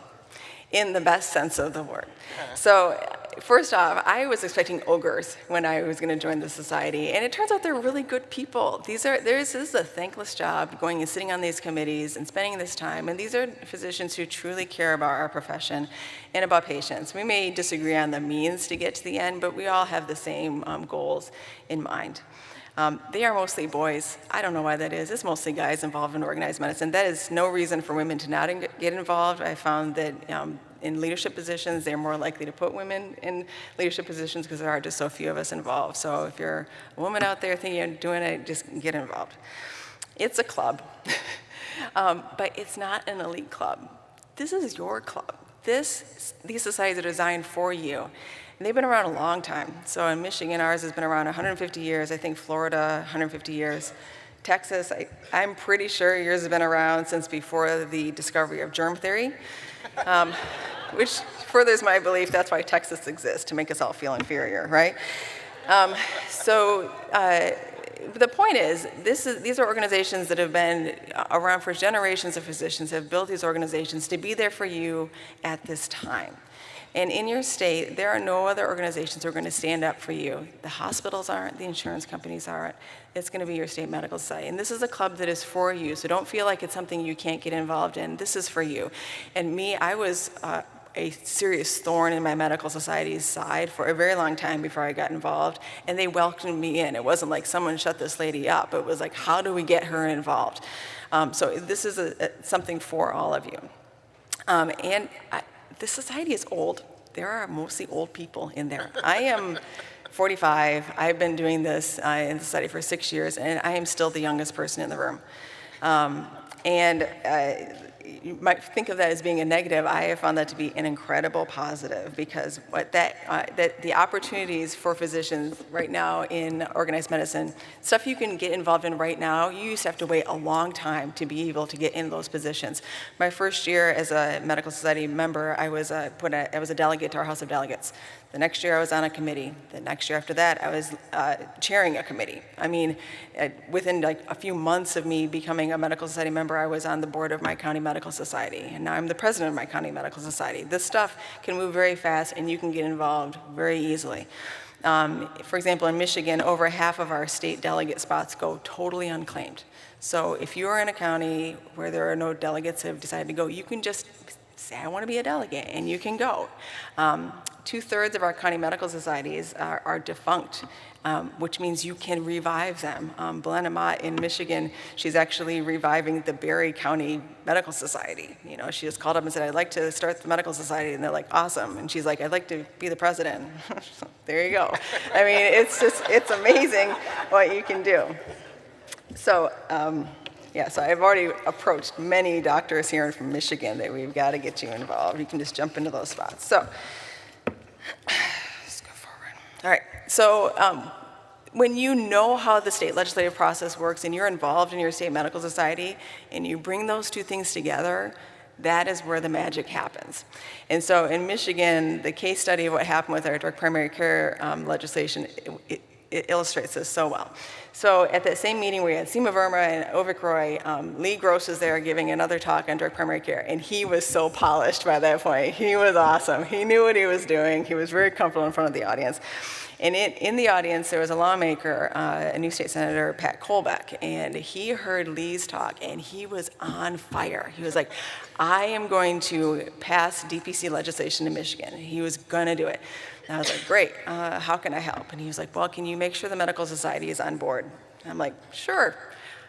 Speaker 4: in the best sense of the word. So first off, I was expecting ogres when I was going to join the society, and it turns out they're really good people. This is a thankless job, going and sitting on these committees and spending this time, and these are physicians who truly care about our profession and about patients. We may disagree on the means to get to the end, but we all have the same goals in mind. They are mostly boys. I don't know why that is. It's mostly guys involved in organized medicine. That is no reason for women to not get involved. I found that in leadership positions, they're more likely to put women in leadership positions because there are just so few of us involved. So if you're a woman out there thinking of doing it, just get involved. It's a club, but it's not an elite club. This is your club. These societies are designed for you. And they've been around a long time. So in Michigan, ours has been around 150 years. I think Florida, 150 years. Texas, I'm pretty sure yours has been around since before the discovery of germ theory, which furthers my belief that's why Texas exists, to make us all feel inferior, right? The point is, these are organizations that have been around for generations of physicians, have built these organizations to be there for you at this time. And in your state, there are no other organizations who are going to stand up for you. The hospitals aren't, the insurance companies aren't. It's going to be your state medical society. And this is a club that is for you, so don't feel like it's something you can't get involved in. This is for you. And me, I was a serious thorn in my medical society's side for a very long time before I got involved, and they welcomed me in. It wasn't like someone shut this lady up. It was like, how do we get her involved? So this is something for all of you. This society is old. There are mostly old people in there. I am 45. I've been doing this in the society for 6 years, and I am still the youngest person in the room. You might think of that as being a negative. I have found that to be an incredible positive, because that the opportunities for physicians right now in organized medicine, stuff you can get involved in right now, you used to have to wait a long time to be able to get in those positions. My first year as a medical society member, I was a delegate to our House of Delegates. The next year I was on a committee. The next year after that, I was chairing a committee. I mean, within like a few months of me becoming a medical society member, I was on the board of my county medical society, and now I'm the president of my county medical society. This stuff can move very fast, and you can get involved very easily. For example, in Michigan, over half of our state delegate spots go totally unclaimed. So if you are in a county where there are no delegates who have decided to go, you can just say, I want to be a delegate, and you can go. 2/3 of our county medical societies are defunct, which means you can revive them. Belinda Mott in Michigan, she's actually reviving the Berry County Medical Society. You know, she just called up and said, I'd like to start the medical society, and they're like, awesome. And she's like, I'd like to be the president. So, there you go. I mean, it's amazing what you can do. So, yeah, so I've already approached many doctors here from Michigan that we've got to get you involved. You can just jump into those spots. So, let's go forward. All right, so when you know how the state legislative process works and you're involved in your state medical society and you bring those two things together, that is where the magic happens. And so in Michigan, the case study of what happened with our direct primary care legislation, it illustrates this so well. So at that same meeting, we had Seema Verma and Ovik Roy. Lee Gross was there giving another talk on direct primary care, and he was so polished by that point. He was awesome. He knew what he was doing. He was very comfortable in front of the audience. And in the audience, there was a lawmaker, a new state senator, Pat Colbeck, and he heard Lee's talk, and he was on fire. He was like, I am going to pass DPC legislation in Michigan. He was going to do it. And I was like, great, how can I help? And he was like, well, can you make sure the medical society is on board? And I'm like, sure.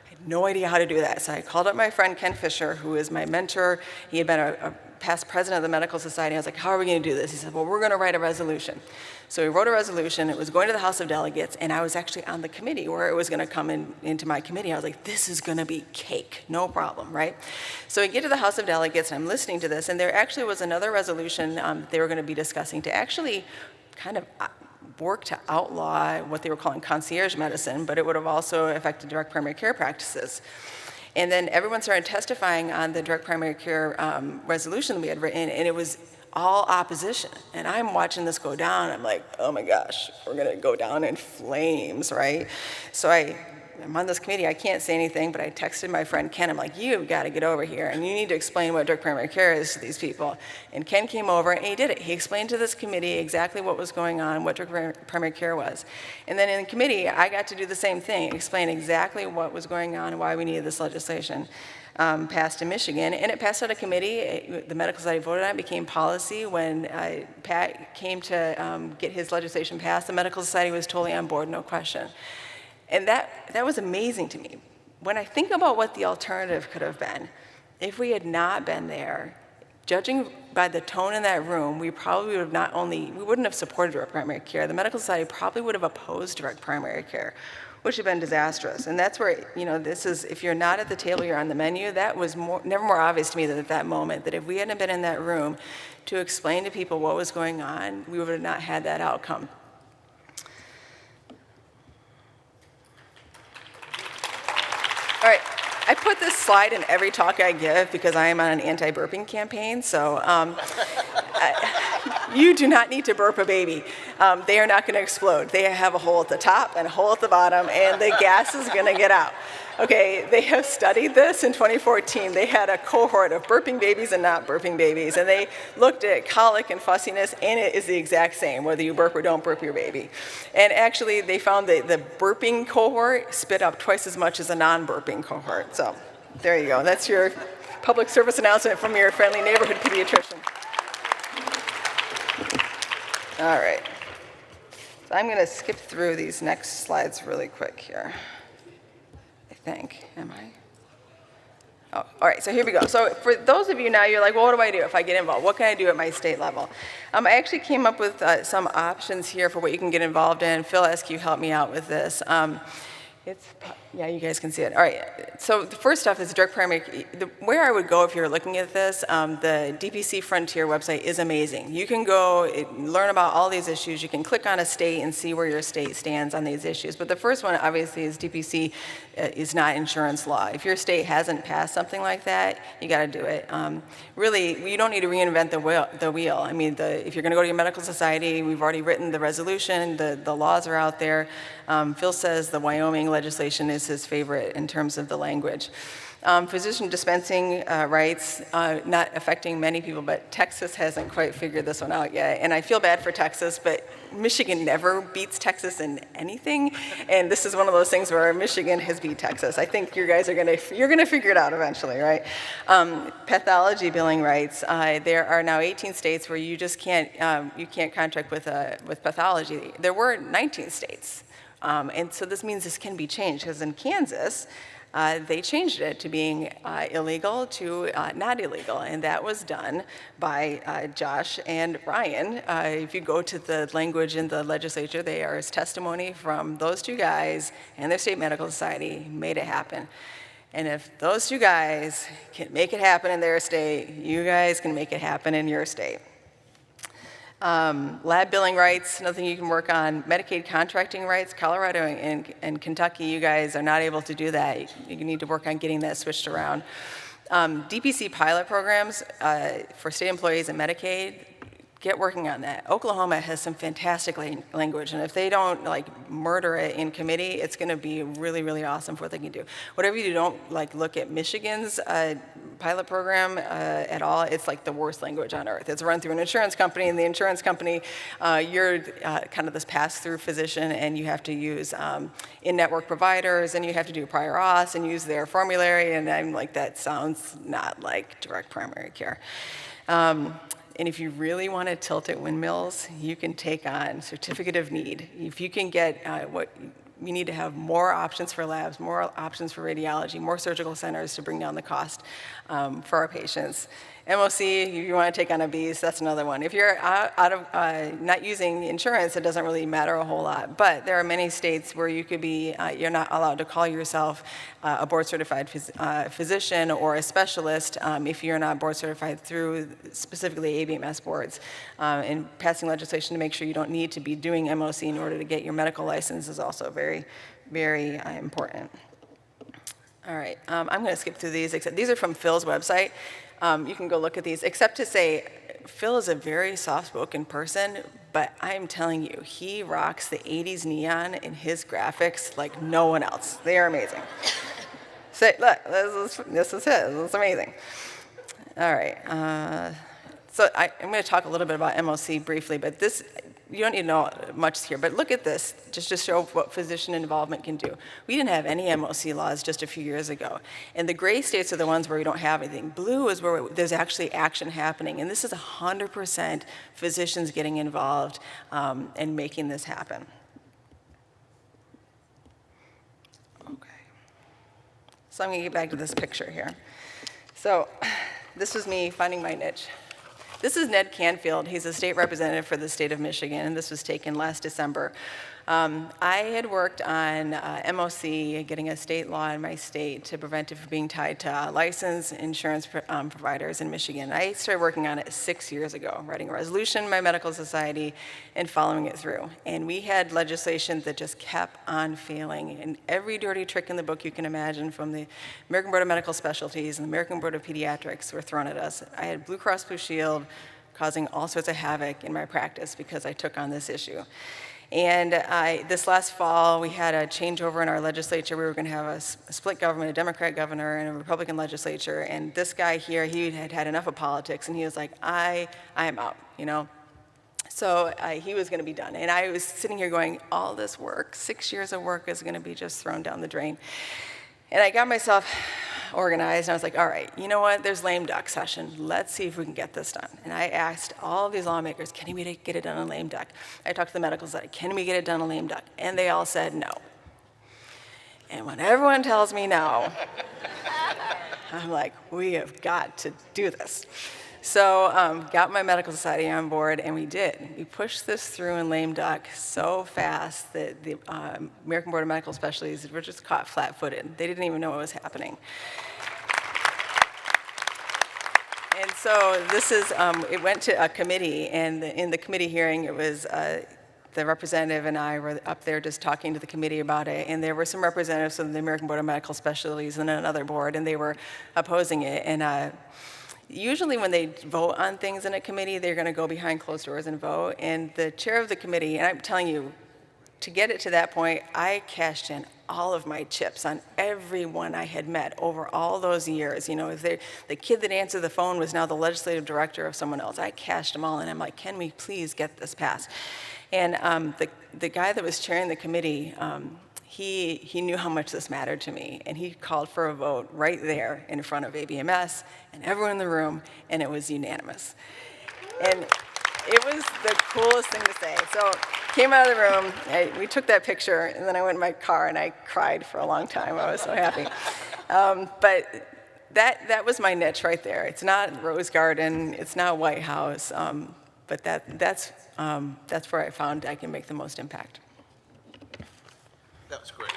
Speaker 4: I had no idea how to do that. So I called up my friend Ken Fisher, who is my mentor. He had been a past president of the medical society. I was like, how are we going to do this? He said, well, we're going to write a resolution. So we wrote a resolution. It was going to the House of Delegates, and I was actually on the committee where it was going to come into my committee. I was like, this is going to be cake, no problem, right? So we get to the House of Delegates, and I'm listening to this, and there actually was another resolution they were going to be discussing to actually kind of work to outlaw what they were calling concierge medicine, but it would have also affected direct primary care practices. And then everyone started testifying on the direct primary care resolution that we had written, and it was all opposition. And I'm watching this go down. I'm like, oh my gosh, we're going to go down in flames, right? So I'm on this committee. I can't say anything, but I texted my friend Ken. I'm like, you've got to get over here, and you need to explain what direct primary care is to these people. And Ken came over, and he did it. He explained to this committee exactly what was going on, what direct primary care was. And then in the committee, I got to do the same thing, explain exactly what was going on and why we needed this legislation passed in Michigan. And it passed out of committee. The medical society voted on it, became policy. When Pat came to get his legislation passed, the medical society was totally on board, no question. And that was amazing to me. When I think about what the alternative could have been, if we had not been there, judging by the tone in that room, we probably would have we wouldn't have supported direct primary care. The medical society probably would have opposed direct primary care, which would have been disastrous. And that's where, this is, if you're not at the table, you're on the menu. That was never more obvious to me than at that moment, that if we hadn't been in that room to explain to people what was going on, we would have not had that outcome. All right, I put this slide in every talk I give because I am on an anti-burping campaign, so you do not need to burp a baby. They are not going to explode. They have a hole at the top and a hole at the bottom, and the gas is going to get out. Okay, they have studied this in 2014. They had a cohort of burping babies and not burping babies, and they looked at colic and fussiness, and it is the exact same, whether you burp or don't burp your baby. And actually, they found that the burping cohort spit up twice as much as a non-burping cohort. So there you go. That's your public service announcement from your friendly neighborhood pediatrician. All right. So I'm going to skip through these next slides really quick here. Am I? Oh, all right, so here we go. So for those of you now, you're like, well, what do I do if I get involved? What can I do at my state level? I actually came up with some options here for what you can get involved in. Phil Eskew helped me out with this. Yeah, you guys can see it. All right, so the first stuff is direct primary. Where I would go if you're looking at this, the DPC Frontier website is amazing. You can go learn about all these issues. You can click on a state and see where your state stands on these issues. But the first one, obviously, is DPC is not insurance law. If your state hasn't passed something like that, you got to do it. Really, you don't need to reinvent the wheel. I mean, if you're going to go to your medical society, we've already written the resolution. The laws are out there. Phil says the Wyoming legislation is his favorite in terms of the language. Physician dispensing rights, not affecting many people, but Texas hasn't quite figured this one out yet. And I feel bad for Texas, but Michigan never beats Texas in anything. And this is one of those things where Michigan has beat Texas. I think you guys are you're gonna figure it out eventually, right? Pathology billing rights. There are now 18 states where you just can't contract with pathology. There were 19 states. And so this means this can be changed, because in Kansas, they changed it to being illegal to not illegal, and that was done by Josh and Ryan. If you go to the language in the legislature, there is testimony from those two guys and their state medical society made it happen. And if those two guys can make it happen in their state, you guys can make it happen in your state. Lab billing rights, another thing you can work on. Medicaid contracting rights, Colorado and Kentucky, you guys are not able to do that. You need to work on getting that switched around. DPC pilot programs for state employees and Medicaid, get working on that. Oklahoma has some fantastic language, and if they don't murder it in committee, it's going to be really, really awesome for what they can do. Whatever you don't look at Michigan's pilot program at all, it's like the worst language on earth. It's run through an insurance company, and the insurance company, you're kind of this pass-through physician, and you have to use in-network providers, and you have to do prior auths and use their formulary, and I'm like, that sounds not like direct primary care. And if you really want to tilt at windmills, you can take on certificate of need. If you can get we need to have more options for labs, more options for radiology, more surgical centers to bring down the cost for our patients. MOC, if you want to take on a beast, that's another one. If you're out of not using insurance, it doesn't really matter a whole lot. But there are many states where you could be, you're not allowed to call yourself a board-certified physician or a specialist if you're not board-certified through specifically AAPS boards. And passing legislation to make sure you don't need to be doing MOC in order to get your medical license is also very, very important. All right, I'm going to skip through these. These are from Phil's website. You can go look at these, except to say, Phil is a very soft-spoken person, but I'm telling you, he rocks the 80s neon in his graphics like no one else. They are amazing. So look, this is amazing. All right, so I'm going to talk a little bit about MOC briefly, but this, you don't need to know much here, but look at this, just to show what physician involvement can do. We didn't have any MOC laws just a few years ago. And the gray states are the ones where we don't have anything. Blue is where there's actually action happening. And this is 100% physicians getting involved and making this happen. So I'm going to get back to this picture here. So this was me finding my niche. This is Ned Canfield. He's a state representative for the state of Michigan, and this was taken last December. I had worked on MOC, getting a state law in my state to prevent it from being tied to licensed insurance providers in Michigan. I started working on it 6 years ago, writing a resolution in my medical society and following it through. And we had legislation that just kept on failing. And every dirty trick in the book you can imagine, from the American Board of Medical Specialties and the American Board of Pediatrics, were thrown at us. I had Blue Cross Blue Shield causing all sorts of havoc in my practice because I took on this issue. And this last fall, we had a changeover in our legislature. We were going to have a split government, a Democrat governor and a Republican legislature. And this guy here, he had had enough of politics, and he was like, I am out, you know? So he was going to be done. And I was sitting here going, all this work, 6 years of work, is going to be just thrown down the drain. And I got myself organized, and I was like, all right, you know what, there's lame duck session. Let's see if we can get this done. And I asked all of these lawmakers, can we get it done on lame duck? I talked to the medical side, can we get it done on lame duck? And they all said no. And when everyone tells me no, I'm like, we have got to do this. So got my medical society on board, and we did. We pushed this through in lame duck so fast that the American Board of Medical Specialties were just caught flat-footed. They didn't even know what was happening. And so this is, it went to a committee, and in the committee hearing, it was the representative and I were up there just talking to the committee about it, and there were some representatives from the American Board of Medical Specialties and another board, and they were opposing it. And usually when they vote on things in a committee, they're going to go behind closed doors and vote. And the chair of the committee, and I'm telling you, to get it to that point, I cashed in all of my chips on everyone I had met over all those years. You know, if the kid that answered the phone was now the legislative director of someone else. I cashed them all in. I'm like, can we please get this passed? And the guy that was chairing the committee, he knew how much this mattered to me, and he called for a vote right there in front of ABMS and everyone in the room, and it was unanimous. And it was the coolest thing to say. So came out of the room, we took that picture, and then I went in my car and I cried for a long time. I was so happy. But that was my niche right there. It's not Rose Garden, it's not White House, but that's where I found I can make the most impact.
Speaker 1: That was great.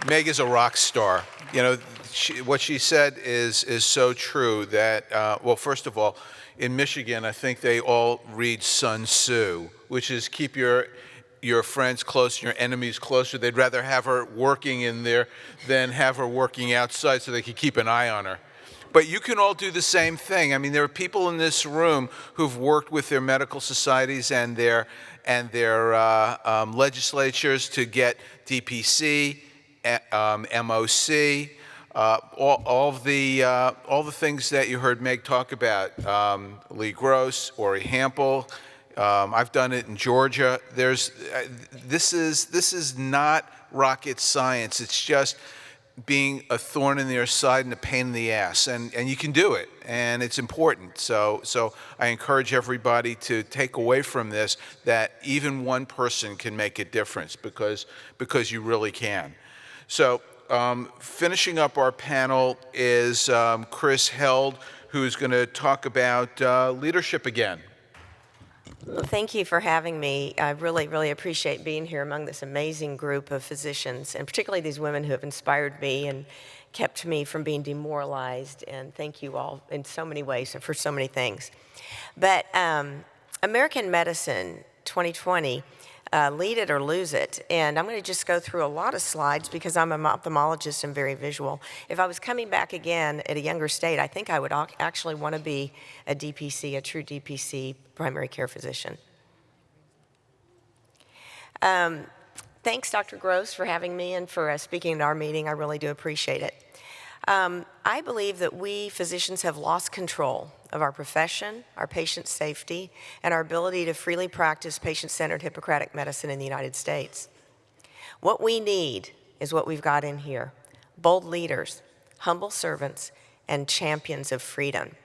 Speaker 1: Meg is a rock star. You know, what she said is so true that, well, first of all, in Michigan, I think they all read Sun Tzu, which is keep your friends close, your enemies closer. They'd rather have her working in there than have her working outside so they could keep an eye on her. But you can all do the same thing. I mean, there are people in this room who've worked with their medical societies and their legislatures to get DPC, MOC, all the things that you heard Meg talk about. Lee Gross, Ori Hampel. I've done it in Georgia. This is not rocket science. It's just being a thorn in their side and a pain in the ass, and you can do it, and it's important. So I encourage everybody to take away from this that even one person can make a difference, because you really can. So finishing up our panel is Kris Held, who's going to talk about leadership again.
Speaker 5: Well, thank you for having me. I really, really appreciate being here among this amazing group of physicians, and particularly these women who have inspired me and kept me from being demoralized. And thank you all in so many ways and for so many things. But American Medicine 2020, lead it or lose it. And I'm going to just go through a lot of slides because I'm an ophthalmologist and very visual. If I was coming back again at a younger state, I think I would actually want to be a DPC, a true DPC primary care physician. Thanks, Dr. Gross, for having me and for speaking at our meeting. I really do appreciate it. I believe that we physicians have lost control of our profession, our patient safety, and our ability to freely practice patient-centered Hippocratic medicine in the United States. What we need is what we've got in here: bold leaders, humble servants, and champions of freedom.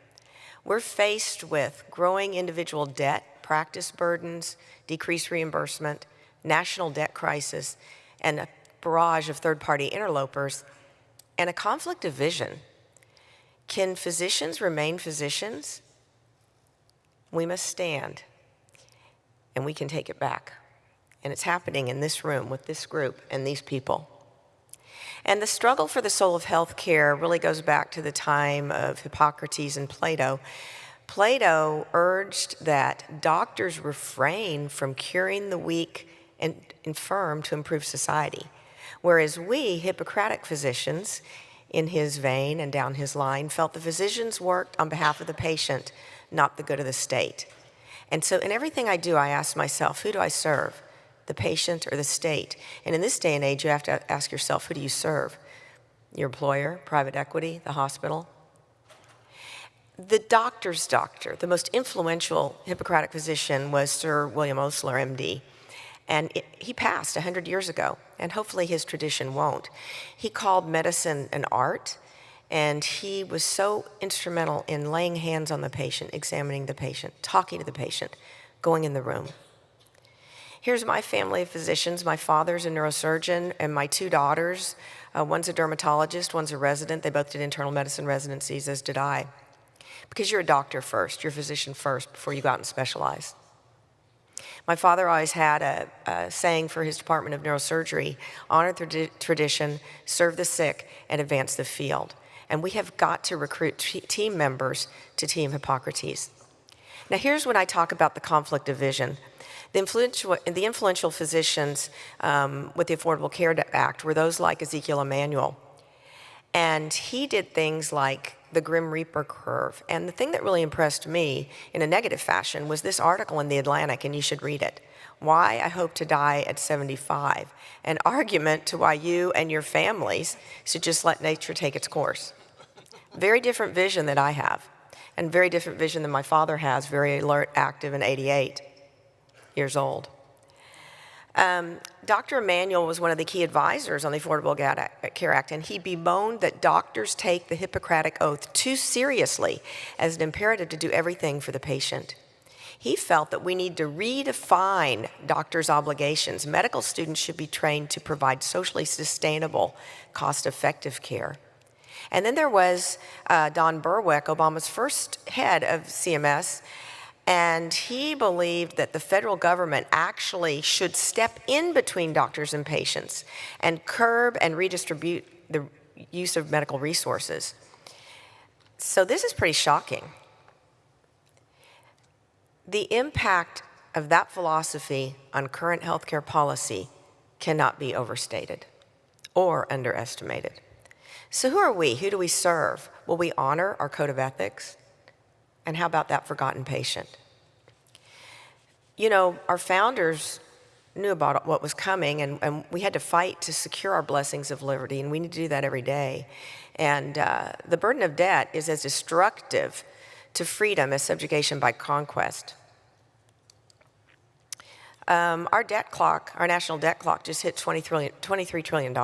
Speaker 5: We're faced with growing individual debt, practice burdens, decreased reimbursement, national debt crisis, and a barrage of third-party interlopers, and a conflict of vision. Can physicians remain physicians? We must stand, and we can take it back. And it's happening in this room with this group and these people. And the struggle for the soul of healthcare really goes back to the time of Hippocrates and Plato. Plato urged that doctors refrain from curing the weak and infirm to improve society, whereas we, Hippocratic physicians, in his vein and down his line, felt the physicians worked on behalf of the patient, not the good of the state. And so in everything I do, I ask myself, who do I serve? The patient or the state? And in this day and age, you have to ask yourself, who do you serve? Your employer, private equity, the hospital? The doctor's doctor, the most influential Hippocratic physician, was Sir William Osler, M.D., and he passed 100 years ago, and hopefully his tradition won't. He called medicine an art, and he was so instrumental in laying hands on the patient, examining the patient, talking to the patient, going in the room. Here's my family of physicians. My father's a neurosurgeon, and my two daughters, one's a dermatologist, one's a resident. They both did internal medicine residencies, as did I. Because you're a doctor first, you're a physician first before you go out and specialize. My father always had a saying for his department of neurosurgery: honor the tradition, serve the sick, and advance the field. And we have got to recruit team members to Team Hippocrates. Now here's when I talk about the conflict of vision. The influential physicians with the Affordable Care Act were those like Ezekiel Emanuel. And he did things like the Grim Reaper curve. And the thing that really impressed me in a negative fashion was this article in the Atlantic, and you should read it. Why I Hope to Die at 75. An argument to why you and your families should just let nature take its course. Very different vision that I have, and very different vision than my father has, very alert, active, and 88 years old. Dr. Emanuel was one of the key advisors on the Affordable Care Act, and he bemoaned that doctors take the Hippocratic Oath too seriously as an imperative to do everything for the patient. He felt that we need to redefine doctors' obligations. Medical students should be trained to provide socially sustainable, cost-effective care. And then there was Don Berwick, Obama's first head of CMS, and he believed that the federal government actually should step in between doctors and patients and curb and redistribute the use of medical resources. So this is pretty shocking. The impact of that philosophy on current healthcare policy cannot be overstated or underestimated. So who are we? Who do we serve? Will we honor our code of ethics? And how about that forgotten patient? You know, our founders knew about what was coming, and we had to fight to secure our blessings of liberty, and we need to do that every day. And the burden of debt is as destructive to freedom as subjugation by conquest. Our debt clock, our national debt clock, just hit $23 trillion.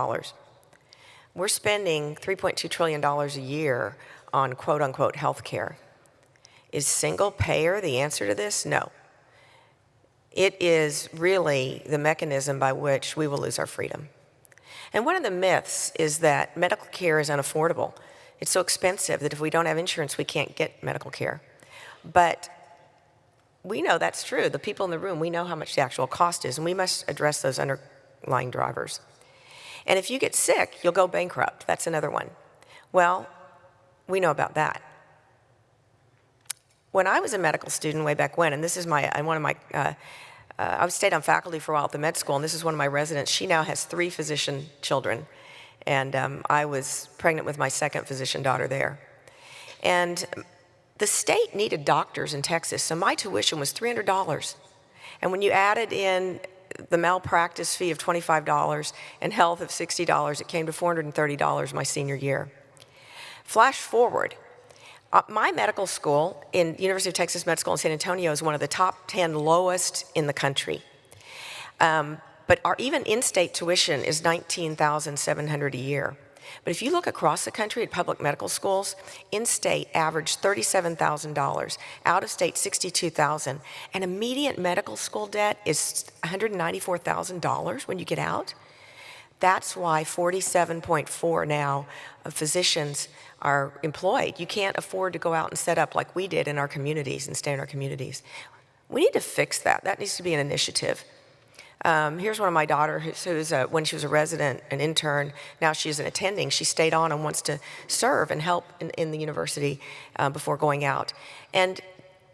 Speaker 5: We're spending $3.2 trillion a year on quote-unquote health care. Is single payer the answer to this? No. It is really the mechanism by which we will lose our freedom. And one of the myths is that medical care is unaffordable. It's so expensive that if we don't have insurance, we can't get medical care. But we know that's true. The people in the room, we know how much the actual cost is, and we must address those underlying drivers. And if you get sick, you'll go bankrupt. That's another one. Well, we know about that. When I was a medical student way back when, and this is I stayed on faculty for a while at the med school, and this is one of my residents. She now has 3 physician children, and I was pregnant with my second physician daughter there. And the state needed doctors in Texas, so my tuition was $300. And when you added in the malpractice fee of $25 and health of $60, it came to $430 my senior year. Flash forward. My medical school in University of Texas Med School in San Antonio is one of the top 10 lowest in the country. But our even in-state tuition is $19,700 a year. But if you look across the country at public medical schools, in-state average $37,000, out-of-state $62,000, and a median medical school debt is $194,000 when you get out. That's why 47.4 now of physicians are employed. You can't afford to go out and set up like we did in our communities and stay in our communities. We need to fix that. That needs to be an initiative. Here's one of my daughters who's, when she was a resident, an intern, now she's an attending. She stayed on and wants to serve and help in the university before going out. And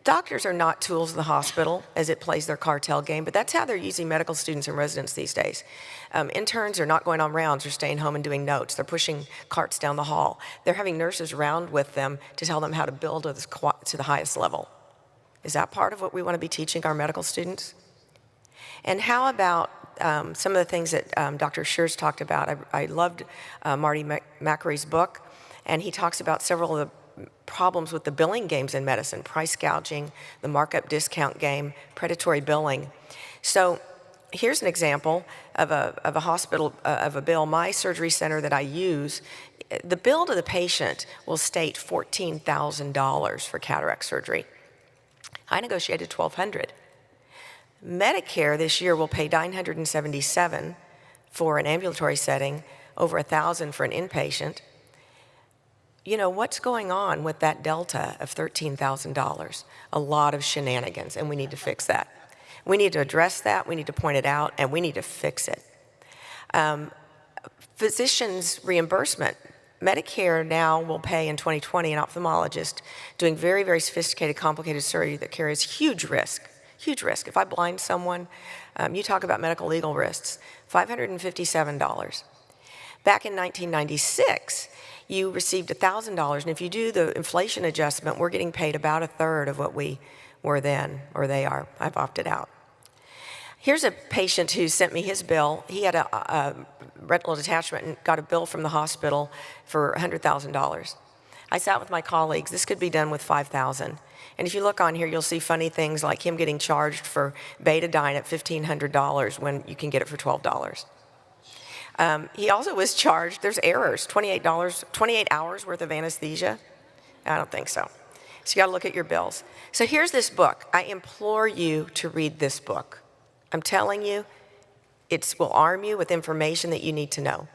Speaker 5: doctors are not tools of the hospital as it plays their cartel game, but that's how they're using medical students and residents these days. Interns are not going on rounds or staying home and doing notes. They're pushing carts down the hall. They're having nurses round with them to tell them how to build to the highest level. Is that part of what we want to be teaching our medical students? And how about some of the things that Dr. Schurz talked about? I loved Marty Macary's book, and he talks about several of the problems with the billing games in medicine: price gouging, the markup discount game, predatory billing. So here's an example of a hospital, of a bill. My surgery center that I use, the bill to the patient will state $14,000 for cataract surgery. I negotiated $1,200. Medicare this year will pay $977 for an ambulatory setting, over $1,000 for an inpatient. You know, what's going on with that delta of $13,000? A lot of shenanigans, and we need to fix that. We need to address that, we need to point it out, and we need to fix it. Physicians' reimbursement. Medicare now will pay in 2020 an ophthalmologist doing very, very sophisticated, complicated surgery that carries huge risk. Huge risk. If I blind someone, you talk about medical legal risks, $557. Back in 1996, you received $1,000, and if you do the inflation adjustment, we're getting paid about 1/3 of what we were then, or they are. I've opted out. Here's a patient who sent me his bill. He had a retinal detachment and got a bill from the hospital for $100,000. I sat with my colleagues. This could be done with $5,000. And if you look on here, you'll see funny things like him getting charged for betadine at $1,500 when you can get it for $12. He also was charged, there's errors, $28 hours worth of anesthesia. I don't think so. So you gotta look at your bills. So here's this book. I implore you to read this book. I'm telling you, it will arm you with information that you need to know.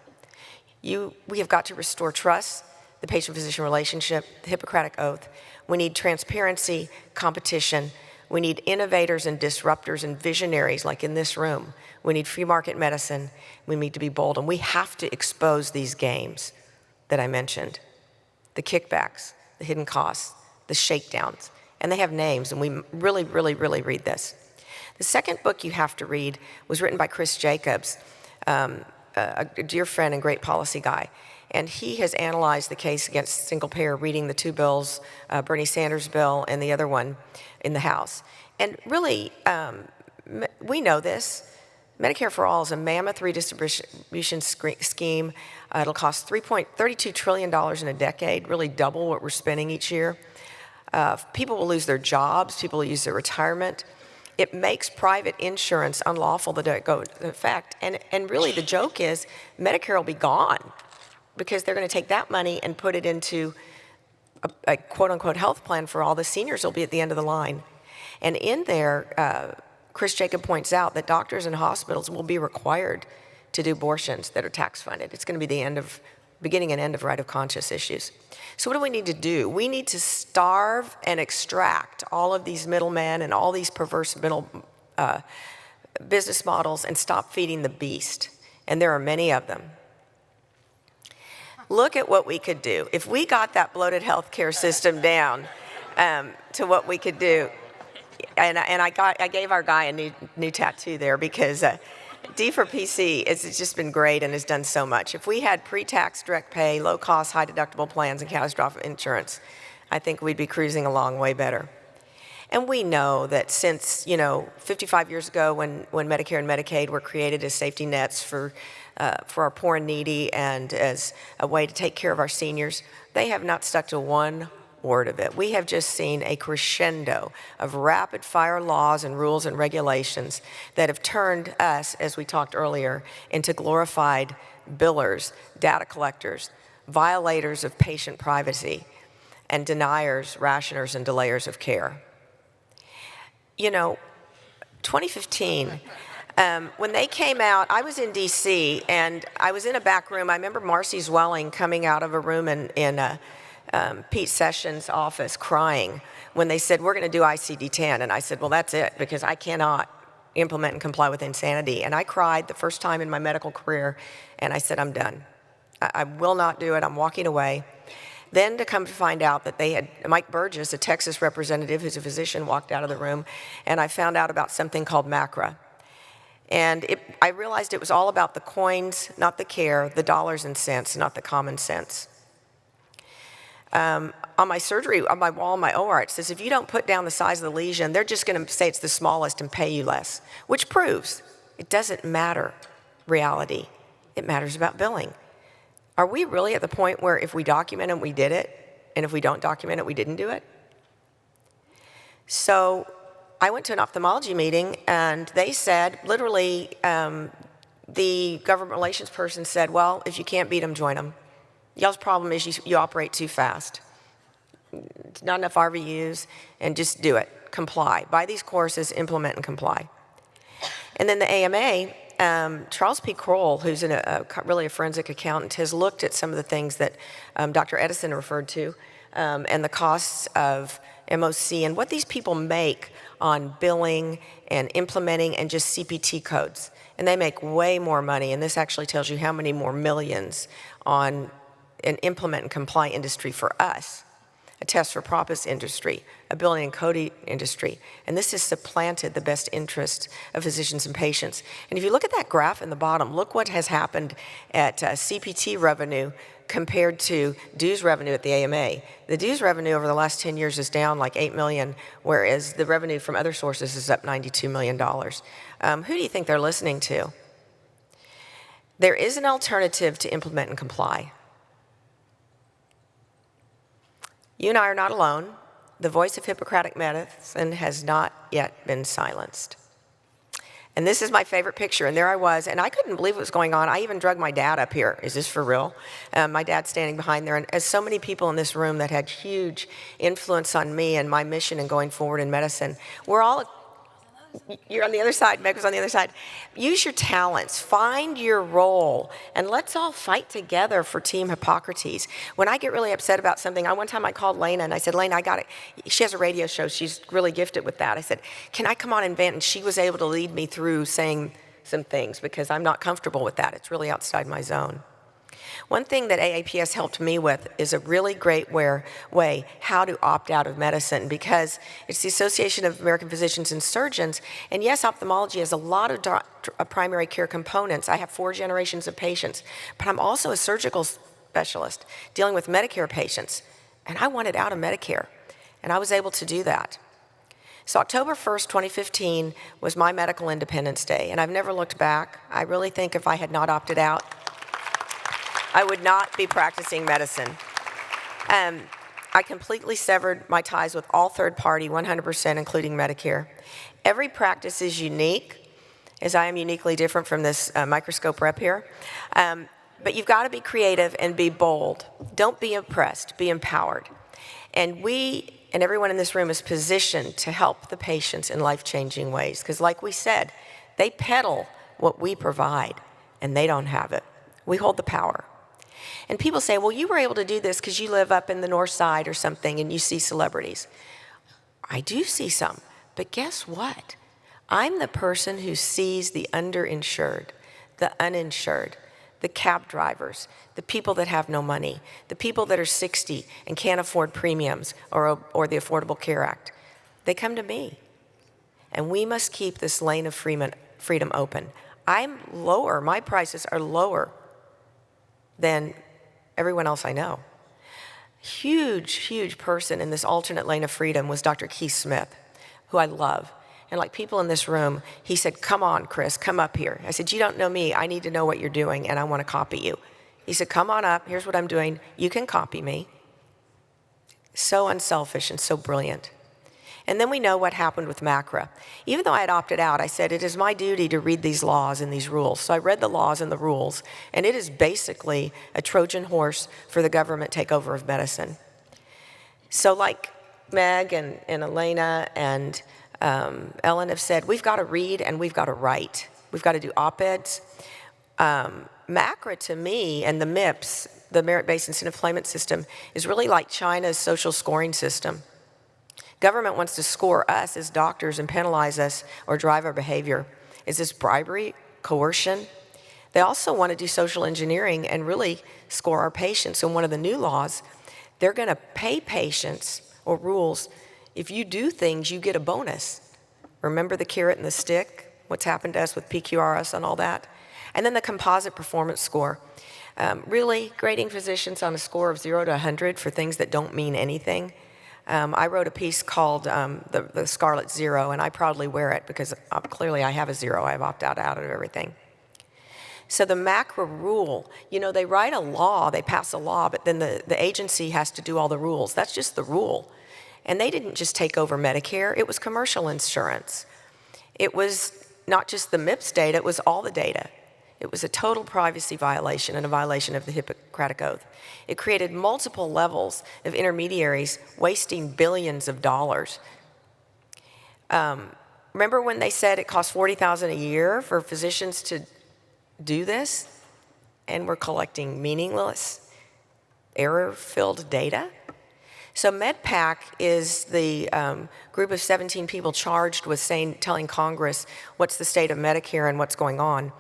Speaker 5: We have got to restore trust, the patient-physician relationship, the Hippocratic Oath. We need transparency, competition. We need innovators and disruptors and visionaries like in this room. We need free market medicine. We need to be bold, and we have to expose these games that I mentioned. The kickbacks, the hidden costs, the shakedowns, and they have names, and we really, really, really read this. The second book you have to read was written by Kris Jacobs, a dear friend and great policy guy. And he has analyzed the case against single payer, reading the two bills, Bernie Sanders' bill and the other one in the House. And really, we know this. Medicare for All is a mammoth redistribution scheme. It'll cost $32 trillion in a decade, really double what we're spending each year. People will lose their jobs. People will lose their retirement. It makes private insurance unlawful to go into effect. And really, the joke is Medicare will be gone, because they're going to take that money and put it into a quote-unquote health plan for all the seniors who will be at the end of the line. And in there, Kris Jacob points out that doctors and hospitals will be required to do abortions that are tax-funded. It's going to be the beginning and end of right of conscience issues. So what do we need to do? We need to starve and extract all of these middlemen and all these perverse middle business models and stop feeding the beast. And there are many of them. Look at what we could do. If we got that bloated healthcare system down to what we could do, and I gave our guy a new tattoo there because D4PC has just been great and has done so much. If we had pre-tax direct pay, low-cost, high-deductible plans and catastrophic insurance, I think we'd be cruising along way better. And we know that since, 55 years ago when Medicare and Medicaid were created as safety nets for our poor and needy and as a way to take care of our seniors, they have not stuck to one word of it. We have just seen a crescendo of rapid-fire laws and rules and regulations that have turned us, as we talked earlier, into glorified billers, data collectors, violators of patient privacy, and deniers, rationers, and delayers of care. You know, 2015, when they came out, I was in DC, and I was in a back room. I remember Marcy Zwelling coming out of a room in Pete Sessions' office crying when they said, we're going to do ICD-10. And I said, well, that's it, because I cannot implement and comply with insanity. And I cried the first time in my medical career, and I said, I'm done. I will not do it. I'm walking away. Then to come to find out that they had, Mike Burgess, a Texas representative who's a physician, walked out of the room, and I found out about something called MACRA. And I realized it was all about the coins, not the care, the dollars and cents, not the common sense. On my surgery, on my wall, my OR, it says, if you don't put down the size of the lesion, they're just going to say it's the smallest and pay you less, which proves it doesn't matter reality. It matters about billing. Are we really at the point where if we document it, we did it, and if we don't document it, we didn't do it? So I went to an ophthalmology meeting, and they said, literally, the government relations person said, well, if you can't beat them, join them. Y'all's problem is you operate too fast. Not enough RVUs, and just do it. Comply. Buy these courses, implement, and comply. And then the AMA, Charles P. Kroll, who's really a forensic accountant, has looked at some of the things that Dr. Edison referred to, and the costs of MOC and what these people make on billing and implementing and just CPT codes. And they make way more money, and this actually tells you how many more millions on an implement and comply industry for us, a test for profits industry, a billing and coding industry. And this has supplanted the best interest of physicians and patients. And if you look at that graph in the bottom, look what has happened at CPT revenue compared to dues revenue at the AMA. The dues revenue over the last 10 years is down like $8 million, whereas the revenue from other sources is up $92 million. Who do you think they're listening to? There is an alternative to implement and comply. You and I are not alone. The voice of Hippocratic medicine has not yet been silenced. And this is my favorite picture, and there I was, and I couldn't believe what was going on. I even drug my dad up here. Is this for real? My dad's standing behind there, and as so many people in this room that had huge influence on me and my mission in going forward in medicine, we're all, you're on the other side, Meg was on the other side. Use your talents, find your role, and let's all fight together for Team Hippocrates. When I get really upset about something, one time I called Elaina and I said, Elaina, I got it. She has a radio show, she's really gifted with that. I said, can I come on and vent? And she was able to lead me through saying some things because I'm not comfortable with that. It's really outside my zone. One thing that AAPS helped me with is a really great way how to opt out of medicine, because it's the Association of American Physicians and Surgeons, and yes, ophthalmology has a lot of primary care components. I have 4 generations of patients, but I'm also a surgical specialist dealing with Medicare patients, and I wanted out of Medicare, and I was able to do that. So October 1st, 2015 was my medical independence day, and I've never looked back. I really think if I had not opted out, I would not be practicing medicine. I completely severed my ties with all third party, 100%, including Medicare. Every practice is unique, as I am uniquely different from this microscope rep here. But you've got to be creative and be bold. Don't be oppressed, be empowered. And we, and everyone in this room, is positioned to help the patients in life-changing ways. Because like we said, they peddle what we provide, and they don't have it. We hold the power. And people say, well, you were able to do this because you live up in the north side or something and you see celebrities. I do see some, but guess what? I'm the person who sees the underinsured, the uninsured, the cab drivers, the people that have no money, the people that are 60 and can't afford premiums or the Affordable Care Act. They come to me. And we must keep this lane of freedom open. I'm lower, my prices are lower than everyone else I know. Huge, huge person in this alternate lane of freedom was Dr. Keith Smith, who I love. And like people in this room, he said, come on, Kris, come up here. I said, you don't know me. I need to know what you're doing, and I want to copy you. He said, come on up. Here's what I'm doing. You can copy me. So unselfish and so brilliant. And then we know what happened with MACRA. Even though I had opted out, I said, it is my duty to read these laws and these rules. So I read the laws and the rules, and it is basically a Trojan horse for the government takeover of medicine. So like Meg and Elaina and Ellen have said, we've got to read and we've got to write. We've got to do op-eds. MACRA to me and the MIPS, the merit-based incentive payment system, is really like China's social scoring system. Government wants to score us as doctors and penalize us or drive our behavior. Is this bribery, coercion? They also want to do social engineering and really score our patients. So in one of the new laws, they're going to pay patients or rules. If you do things, you get a bonus. Remember the carrot and the stick? What's happened to us with PQRS and all that? And then the composite performance score. Really grading physicians on a score of 0 to 100 for things that don't mean anything. I wrote a piece called the Scarlet Zero, and I proudly wear it because clearly I have a 0. I've opted out of everything. So the MACRA rule, you know, they write a law, they pass a law, but then the agency has to do all the rules. That's just the rule. And they didn't just take over Medicare, it was commercial insurance. It was not just the MIPS data, it was all the data. It was a total privacy violation and a violation of the Hippocratic Oath. It created multiple levels of intermediaries wasting billions of dollars. Remember when they said it cost $40,000 a year for physicians to do this? And we're collecting meaningless, error-filled data? So MedPAC is the group of 17 people charged with telling Congress what's the state of Medicare and what's going on.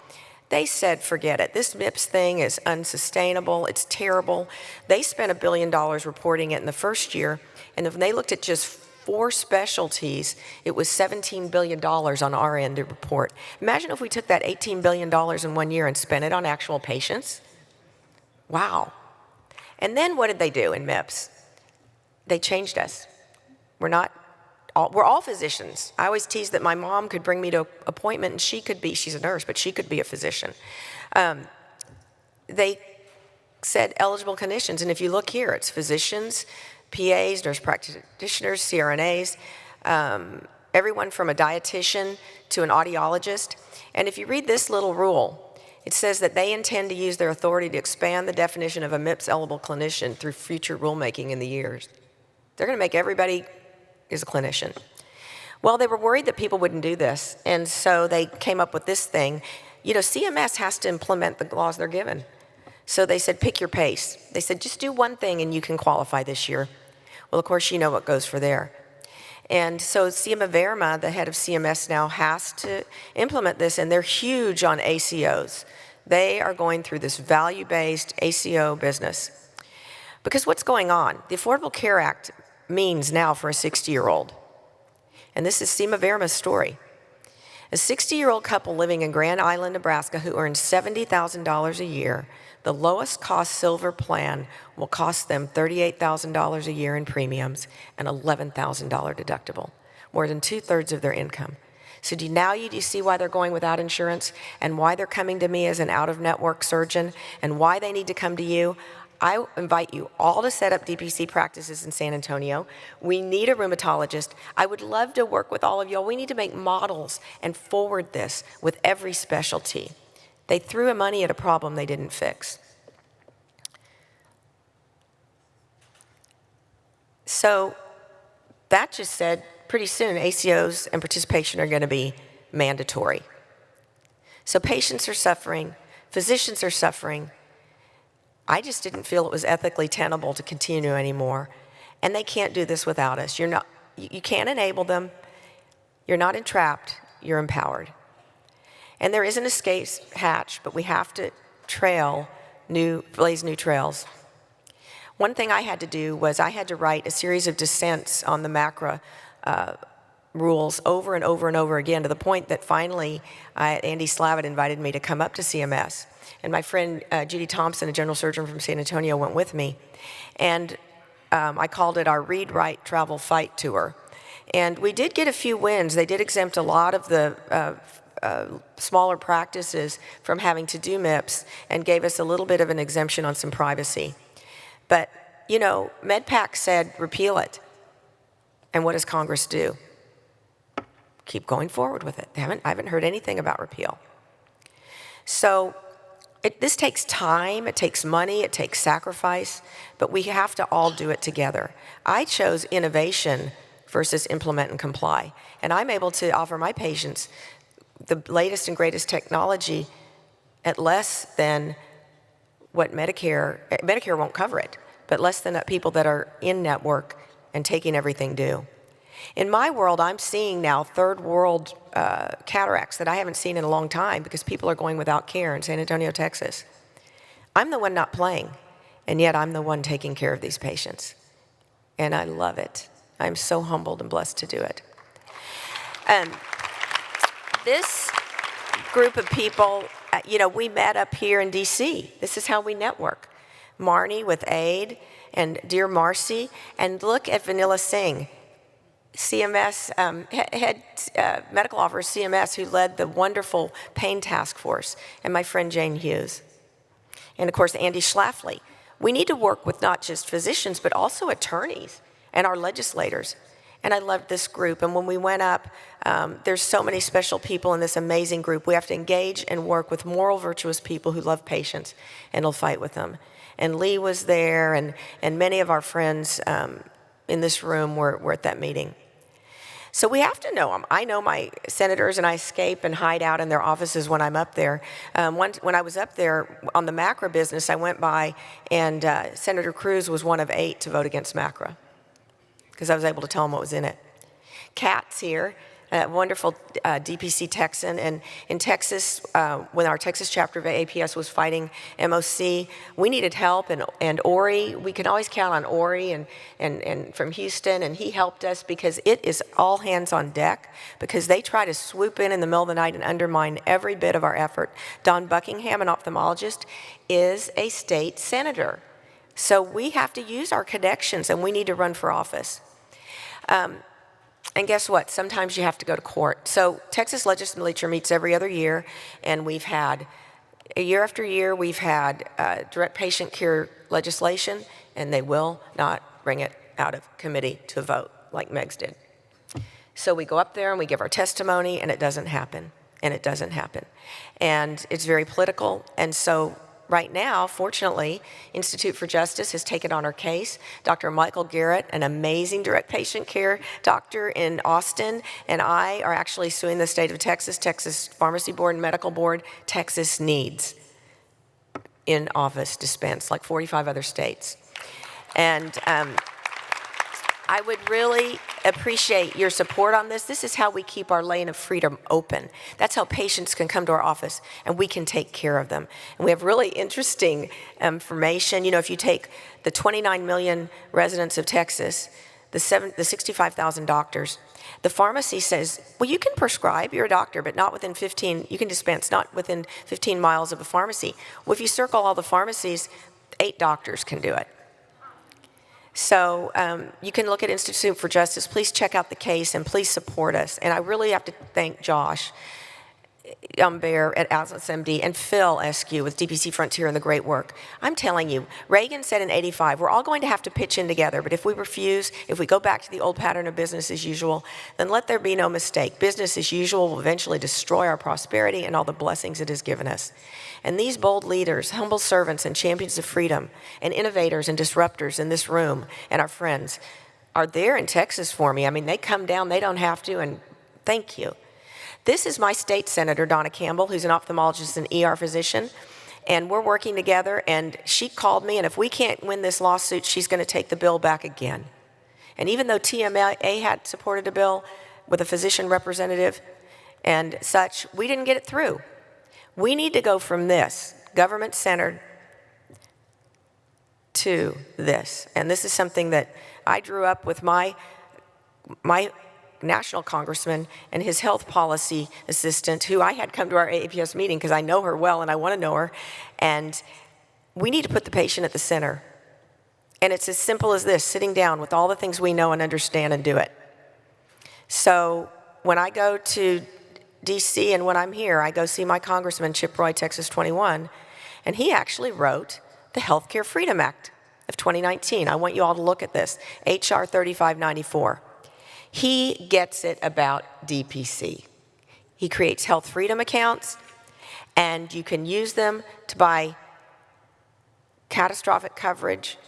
Speaker 5: They said, forget it. This MIPS thing is unsustainable. It's terrible. They spent $1 billion reporting it in the first year, and when they looked at just 4 specialties, it was $17 billion on our end to report. Imagine if we took that $18 billion in 1 year and spent it on actual patients. Wow. And then what did they do in MIPS? They changed us. We're all physicians. I always tease that my mom could bring me to an appointment and she's a nurse, but she could be a physician. They said eligible conditions, and if you look here, it's physicians, PAs, nurse practitioners, CRNAs, everyone from a dietitian to an audiologist. And if you read this little rule, it says that they intend to use their authority to expand the definition of a MIPS eligible clinician through future rulemaking in the years. They're going to make everybody is a clinician. Well, they were worried that people wouldn't do this, and so they came up with this thing. You know, CMS has to implement the laws they're given. So they said, pick your pace. They said, just do one thing and you can qualify this year. Well, of course, you know what goes for there. And so M.D.ber, the head of CMS now, has to implement this, and they're huge on ACOs. They are going through this value-based ACO business. Because what's going on? The Affordable Care Act means now for a 60-year-old. And this is M.D.ber's story. A 60-year-old couple living in Grand Island, Nebraska, who earns $70,000 a year, the lowest cost silver plan will cost them $38,000 a year in premiums and $11,000 deductible, more than 2/3 of their income. So do you see why they're going without insurance and why they're coming to me as an out-of-network surgeon and why they need to come to you? I invite you all to set up DPC practices in San Antonio. We need a rheumatologist. I would love to work with all of y'all. We need to make models and forward this with every specialty. They threw money at a problem they didn't fix. So that just said, pretty soon ACOs and participation are going to be mandatory. So patients are suffering, physicians are suffering. I just didn't feel it was ethically tenable to continue anymore. And they can't do this without us. You can't enable them. You're not entrapped, you're empowered. And there is an escape hatch, but we have to blaze new trails. One thing I had to do was I had to write a series of dissents on the MACRA rules over and over and over again, to the point that finally Andy Slavitt invited me to come up to CMS. And my friend Judy Thompson, a general surgeon from San Antonio, went with me. And I called it our Read, Write, Travel, Fight tour. And we did get a few wins. They did exempt a lot of the smaller practices from having to do MIPS and gave us a little bit of an exemption on some privacy. But, you know, MedPAC said repeal it. And what does Congress do? Keep going forward with it. I haven't heard anything about repeal. So this takes time, it takes money, it takes sacrifice, but we have to all do it together. I chose innovation versus implement and comply. And I'm able to offer my patients the latest and greatest technology at less than what Medicare won't cover it, but less than people that are in network and taking everything due. In my world, I'm seeing now third world cataracts that I haven't seen in a long time because people are going without care in San Antonio, Texas. I'm the one not playing, and yet I'm the one taking care of these patients. And I love it. I'm so humbled and blessed to do it. This group of people, we met up here in DC. This is how we network. Marnie with AID and dear Marcy, and look at Vanilla Singh, CMS, head medical officer CMS, who led the wonderful pain task force, and my friend Jane Hughes. And of course, Andy Schlafly. We need to work with not just physicians, but also attorneys and our legislators. And I loved this group. And when we went up, there's so many special people in this amazing group. We have to engage and work with moral, virtuous people who love patients and will fight with them. And Lee was there, and many of our friends in this room were at that meeting. So we have to know them. I know my senators, and I escape and hide out in their offices when I'm up there. When I was up there on the MACRA business, I went by, and Senator Cruz was one of 8 to vote against MACRA, because I was able to tell him what was in it. Kat's here, a wonderful DPC Texan. And in Texas, when our Texas chapter of AAPS was fighting MOC, we needed help. And Ori, we can always count on Ori and from Houston. And he helped us because it is all hands on deck, because they try to swoop in the middle of the night and undermine every bit of our effort. Don Buckingham, an ophthalmologist, is a state senator. So we have to use our connections, and we need to run for office. And guess what? Sometimes you have to go to court. So Texas legislature meets every other year, and we've had, year after year, we've had direct patient care legislation, and they will not bring it out of committee to a vote like Megs did. So we go up there and we give our testimony, and it doesn't happen, and it doesn't happen. And it's very political, and so right now, fortunately, Institute for Justice has taken on our case. Dr. Michael Garrett, an amazing direct patient care doctor in Austin, and I are actually suing the state of Texas, Texas Pharmacy Board and Medical Board. Texas needs in-office dispense, like 45 other states. And I would really appreciate your support on this. This is how we keep our lane of freedom open. That's how patients can come to our office and we can take care of them. And we have really interesting information. If you take the 29 million residents of Texas, the 65,000 doctors, the pharmacy says, well, you can prescribe, you're a doctor, but not within 15, you can dispense, not within 15 miles of a pharmacy. Well, if you circle all the pharmacies, 8 doctors can do it. So you can look at Institute for Justice. Please check out the case and please support us. And I really have to thank Josh M.D.ber at M.D. and Phil Eskew with DPC Frontier and the great work. I'm telling you, Reagan said in '85, we're all going to have to pitch in together, but if we refuse, if we go back to the old pattern of business as usual, then let there be no mistake. Business as usual will eventually destroy our prosperity and all the blessings it has given us. And these bold leaders, humble servants and champions of freedom, and innovators and disruptors in this room, and our friends, are there in Texas for me. I mean, they come down, they don't have to, and thank you. This is my state senator, Donna Campbell, who's an ophthalmologist and ER physician, and we're working together, and she called me, and if we can't win this lawsuit, she's going to take the bill back again. And even though TMA had supported a bill with a physician representative and such, we didn't get it through. We need to go from this, government-centered, to this. And this is something that I drew up with my national congressman and his health policy assistant, who I had come to our AAPS meeting because I know her well and I want to know her. And we need to put the patient at the center. And it's as simple as this, sitting down with all the things we know and understand and do it. So when I go to DC and when I'm here, I go see my congressman, Chip Roy, Texas 21, and he actually wrote the Healthcare Freedom Act of 2019. I want you all to look at this, HR 3594. He gets it about DPC. He creates health freedom accounts, and you can use them to buy catastrophic coverage.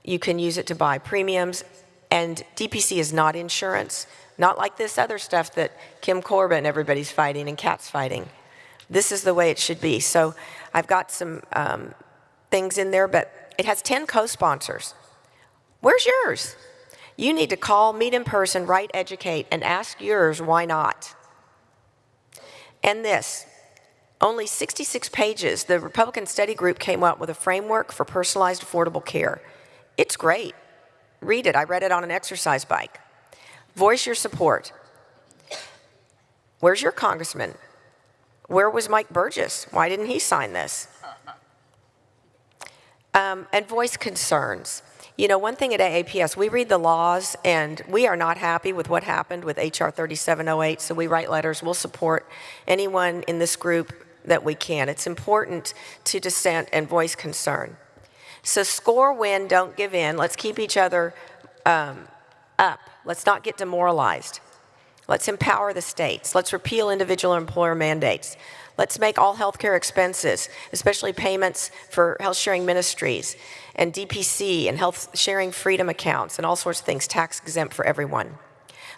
Speaker 5: You can use it to buy premiums, and DPC is not insurance, not like this other stuff that Kim Corbett and everybody's fighting and Kat's fighting. This is the way it should be. So I've got some things in there, but it has 10 co-sponsors. Where's yours? You need to call, meet in person, write, educate, and ask yours why not. And this, only 66 pages, the Republican Study Group came up with a framework for personalized affordable care. It's great. Read it. I read it on an exercise bike. Voice your support. Where's your congressman? Where was Mike Burgess? Why didn't he sign this? And voice concerns. You know, one thing at AAPS, we read the laws, and we are not happy with what happened with HR 3708, so we write letters. We'll support anyone in this group that we can. It's important to dissent and voice concern. So score, win, don't give in. Let's keep each other up. Let's not get demoralized. Let's empower the states. Let's repeal individual employer mandates. Let's make all healthcare expenses, especially payments for health sharing ministries and DPC and health sharing freedom accounts and all sorts of things, tax exempt for everyone.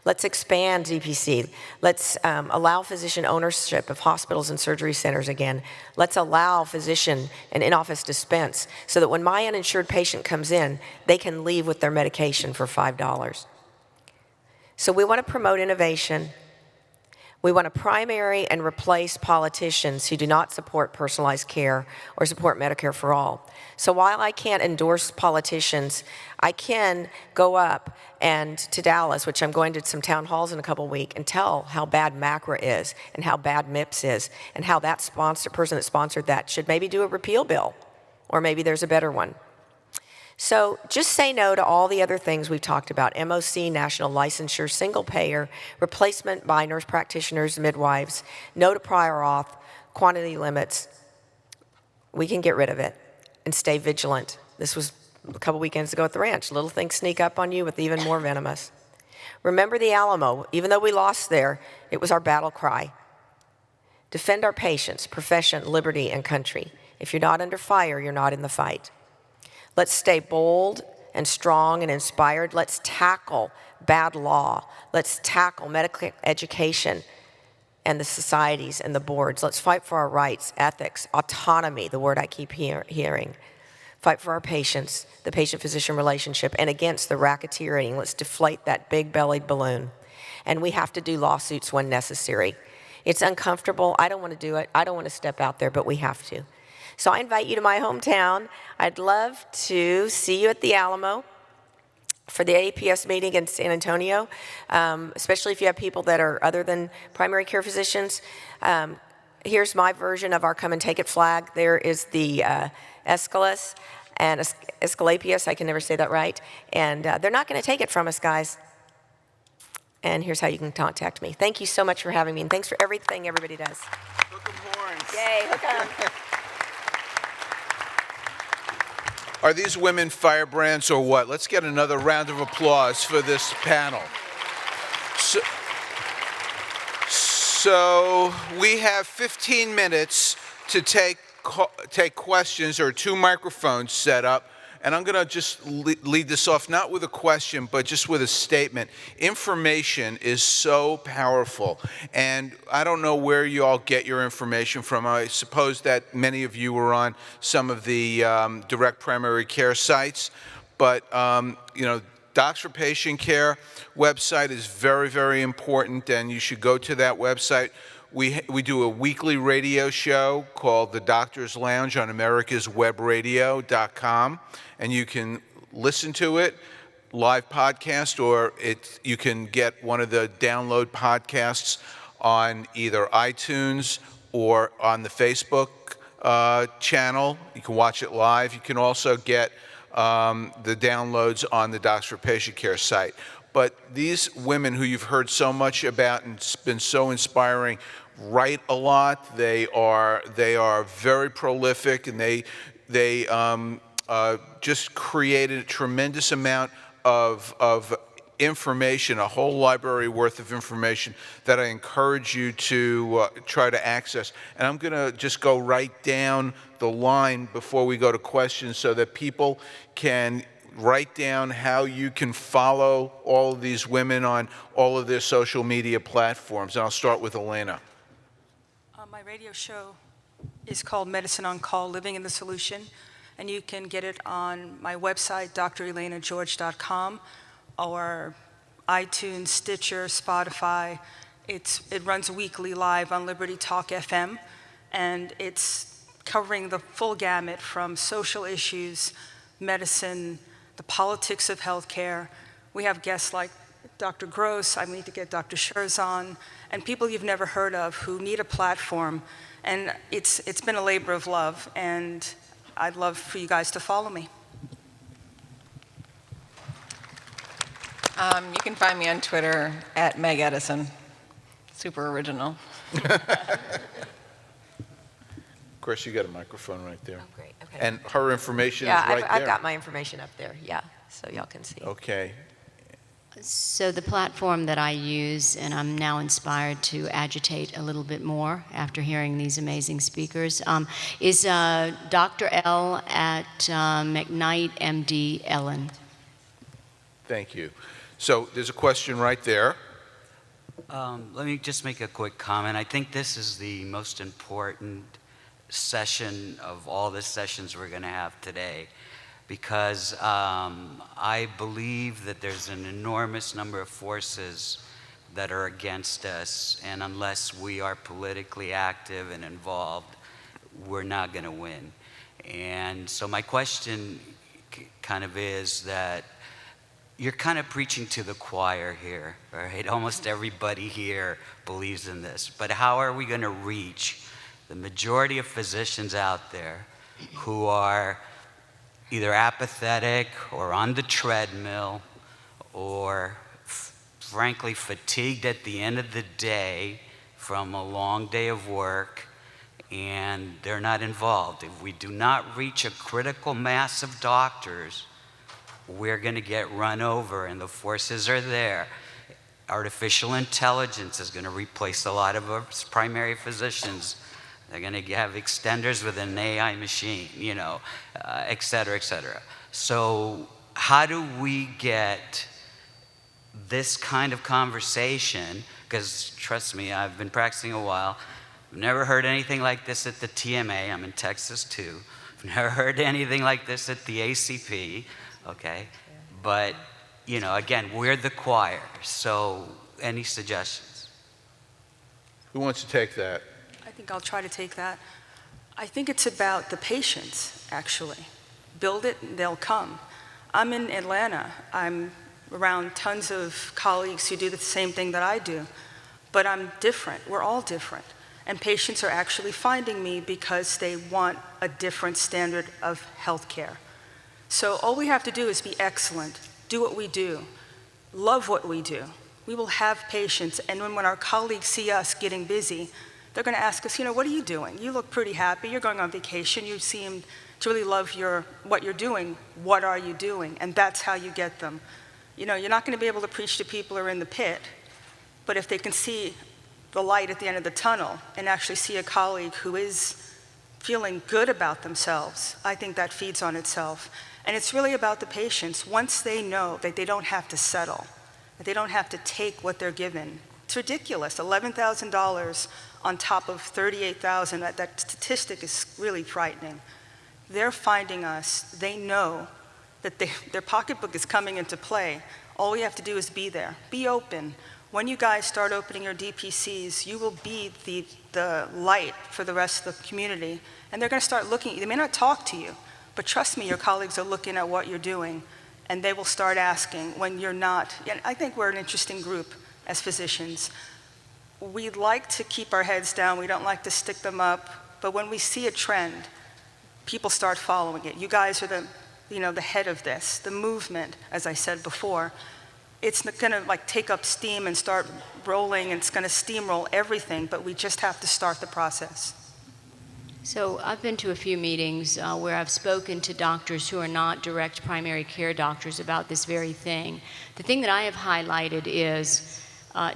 Speaker 5: Let's expand DPC. Let's allow physician ownership of hospitals and surgery centers again. Let's allow physician and in-office dispense so that when my uninsured patient comes in, they can leave with their medication for $5. So we want to promote innovation. We want to primary and replace politicians who do not support personalized care or support Medicare for all. So while I can't endorse politicians, I can go up and to Dallas, which I'm going to some town halls in a couple weeks, and tell how bad MACRA is and how bad MIPS is and how that person that sponsored that should maybe do a repeal bill, or maybe there's a better one. So just say no to all the other things we've talked about: MOC, national licensure, single payer, replacement by nurse practitioners, midwives, no to prior auth, quantity limits. We can get rid of it and stay vigilant. This was a couple weekends ago at the ranch. Little things sneak up on you with even more venomous. Remember the Alamo. Even though we lost there, it was our battle cry. Defend our patients, profession, liberty, and country. If you're not under fire, you're not in the fight. Let's stay bold and strong and inspired. Let's tackle bad law. Let's tackle medical education and the societies and the boards. Let's fight for our rights, ethics, autonomy, the word I keep hearing. Fight for our patients, the patient-physician relationship, and against the racketeering. Let's deflate that big-bellied balloon. And we have to do lawsuits when necessary. It's uncomfortable. I don't want to do it. I don't want to step out there, but we have to. So I invite you to my hometown. I'd love to see you at the Alamo for the AAPS meeting in San Antonio, especially if you have people that are other than primary care physicians. Here's my version of our Come and Take It flag. There is the Escalus and Escalapius, I can never say that right. And they're not going to take it from us, guys. And here's how you can contact me. Thank you so much for having me, and thanks for everything everybody does.
Speaker 1: Hook 'em horns.
Speaker 5: Yay, hook 'em.
Speaker 1: Are these women firebrands or what? Let's get another round of applause for this panel. So we have 15 minutes to take questions. There are 2 microphones set up, and I'm going to just lead this off, not with a question, but just with a statement. Information is so powerful, and I don't know where you all get your information from. I suppose that many of you were on some of the direct primary care sites, but you know, Docs for Patient Care website is very, very important, and you should go to that website. We do a weekly radio show called The Doctor's Lounge on americaswebradio.com, and you can listen to it, live podcast, or you can get one of the download podcasts on either iTunes or on the Facebook channel. You can watch it live. You can also get the downloads on the Docs for Patient Care site. But these women who you've heard so much about and it's been so inspiring write a lot. They are very prolific, and they just created a tremendous amount of information, a whole library worth of information that I encourage you to try to access. And I'm going to just go right down the line before we go to questions so that people can write down how you can follow all of these women on all of their social media platforms. And I'll start with Elaina.
Speaker 2: My radio show is called Medicine on Call, Living in the Solution, and you can get it on my website, drelainageorge.com, or iTunes, Stitcher, Spotify. It runs weekly live on Liberty Talk FM, and it's covering the full gamut from social issues, medicine, the politics of healthcare. We have guests like Dr. Gross, I need to get Dr. Scherz on, and people you've never heard of who need a platform. And it's been a labor of love, and I'd love for you guys to follow me.
Speaker 4: You can find me on Twitter at Meg Edison. Super original.
Speaker 1: Kris, you got a microphone right there.
Speaker 5: Oh, great. Okay.
Speaker 1: And her information
Speaker 5: Yeah,
Speaker 1: is right there.
Speaker 5: I've got my information up there. Yeah, so y'all can see.
Speaker 1: Okay.
Speaker 3: So the platform that I use, and I'm now inspired to agitate a little bit more after hearing these amazing speakers, is Dr. L at McKnight, M.D. Ellen.
Speaker 1: Thank you. So there's a question right there.
Speaker 6: Let me just make a quick comment. I think this is the most important session of all the sessions we're going to have today, because I believe that there's an enormous number of forces that are against us, and unless we are politically active and involved, we're not going to win. And so my question kind of is that you're kind of preaching to the choir here, right? Almost everybody here believes in this, but how are we going to reach the majority of physicians out there who are either apathetic or on the treadmill or frankly fatigued at the end of the day from a long day of work, and they're not involved? If we do not reach a critical mass of doctors, we're going to get run over, and the forces are there. Artificial intelligence is going to replace a lot of our primary physicians. They're going to have extenders with an AI machine, you know, et cetera, et cetera. So how do we get this kind of conversation? Because trust me, I've been practicing a while. I've never heard anything like this at the TMA. I'm in Texas too. I've never heard anything like this at the ACP, okay? But, you know, again, we're the choir. So any suggestions?
Speaker 1: Who wants to take that?
Speaker 2: I think I'll try to take that. I think it's about the patients, actually. Build it, and they'll come. I'm in Atlanta. I'm around tons of colleagues who do the same thing that I do, but I'm different. We're all different. And patients are actually finding me because they want a different standard of health care. So all we have to do is be excellent, do what we do, love what we do. We will have patients, and when our colleagues see us getting busy, they're going to ask us, you know, what are you doing? You look pretty happy. You're going on vacation. You seem to really love what you're doing. What are you doing? And that's how you get them. You know, you're not going to be able to preach to people who are in the pit, but if they can see the light at the end of the tunnel and actually see a colleague who is feeling good about themselves, I think that feeds on itself. And it's really about the patients. Once they know that they don't have to settle, that they don't have to take what they're given. It's ridiculous, $11,000 on top of $38,000, that statistic is really frightening. They're finding us, they know that their pocketbook is coming into play. All we have to do is be there, be open. When you guys start opening your DPCs, you will be the light for the rest of the community, and they're gonna start looking, they may not talk to you, but trust me, your colleagues are looking at what you're doing, and they will start asking when you're not. And I think we're an interesting group as physicians. We like to keep our heads down, we don't like to stick them up, but when we see a trend, people start following it. You guys are the head of this, the movement, as I said before. It's gonna take up steam and start rolling, and it's gonna steamroll everything, but we just have to start the process.
Speaker 3: So I've been to a few meetings where I've spoken to doctors who are not direct primary care doctors about this very thing. The thing that I have highlighted is,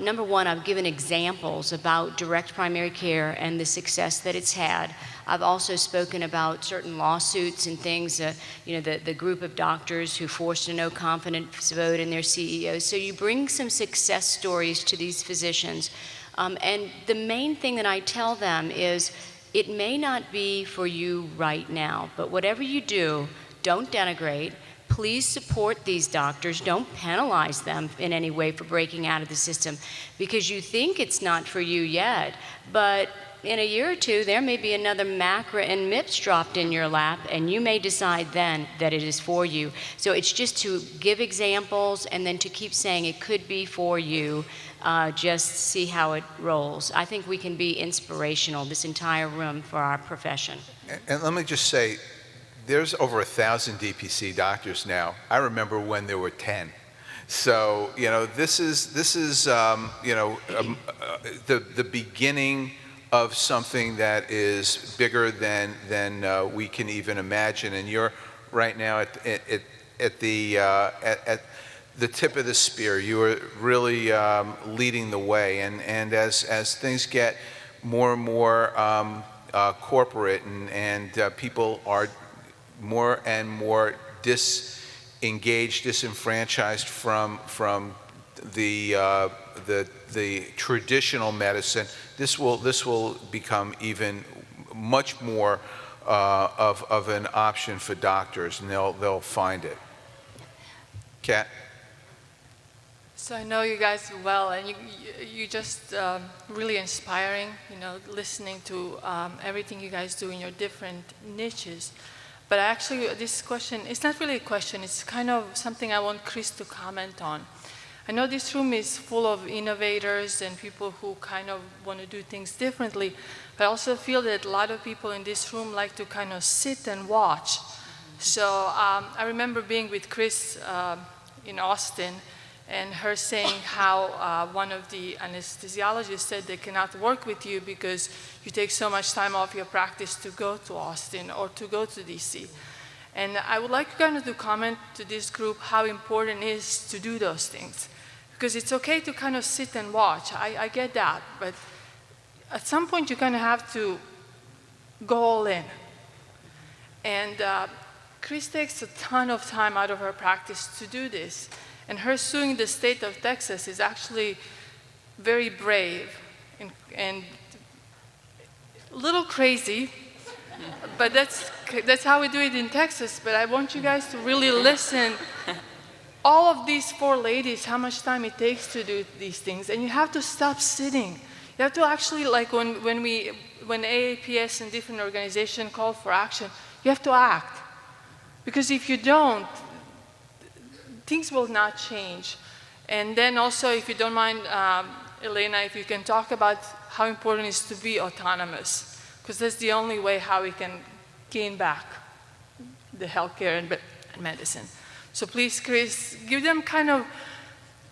Speaker 3: number one, I've given examples about direct primary care and the success that it's had. I've also spoken about certain lawsuits and things, the group of doctors who forced a no confidence vote in their CEOs. So you bring some success stories to these physicians. And the main thing that I tell them is, it may not be for you right now, but whatever you do, don't denigrate. Please support these doctors. Don't penalize them in any way for breaking out of the system, because you think it's not for you yet, but in a year or two, there may be another MACRA and MIPS dropped in your lap, and you may decide then that it is for you. So it's just to give examples and then to keep saying it could be for you. Just see how it rolls. I think we can be inspirational, this entire room, for our profession.
Speaker 1: And let me just say, there's over 1,000 DPC doctors now. I remember when there were 10. So, this is the beginning of something that is bigger than we can even imagine. And you're right now at the tip of the spear. You are really leading the way. And as things get more and more corporate and people are more and more disengaged, disenfranchised from the traditional medicine, this will become even much more of an option for doctors, and they'll find it. Kat?
Speaker 7: So I know you guys well, and you just really inspiring, listening to everything you guys do in your different niches. But actually, this question, it's not really a question, it's kind of something I want Kris to comment on. I know this room is full of innovators and people who kind of want to do things differently, but I also feel that a lot of people in this room like to kind of sit and watch. So I remember being with Kris in Austin, and her saying how one of the anesthesiologists said they cannot work with you because you take so much time off your practice to go to Austin or to go to DC. And I would like kind of to comment to this group how important it is to do those things. Because it's okay to kind of sit and watch, I get that, but at some point you kind of have to go all in. And Kris takes a ton of time out of her practice to do this. And her suing the state of Texas is actually very brave and a little crazy, but that's how we do it in Texas. But I want you guys to really listen. All of these 4 ladies, how much time it takes to do these things, and you have to stop sitting. You have to actually, like when AAPS and different organizations call for action, you have to act. Because if you don't, things will not change. And then also, if you don't mind, Elaina, if you can talk about how important it is to be autonomous, because that's the only way how we can gain back the healthcare and medicine. So please, Kris, give them kind of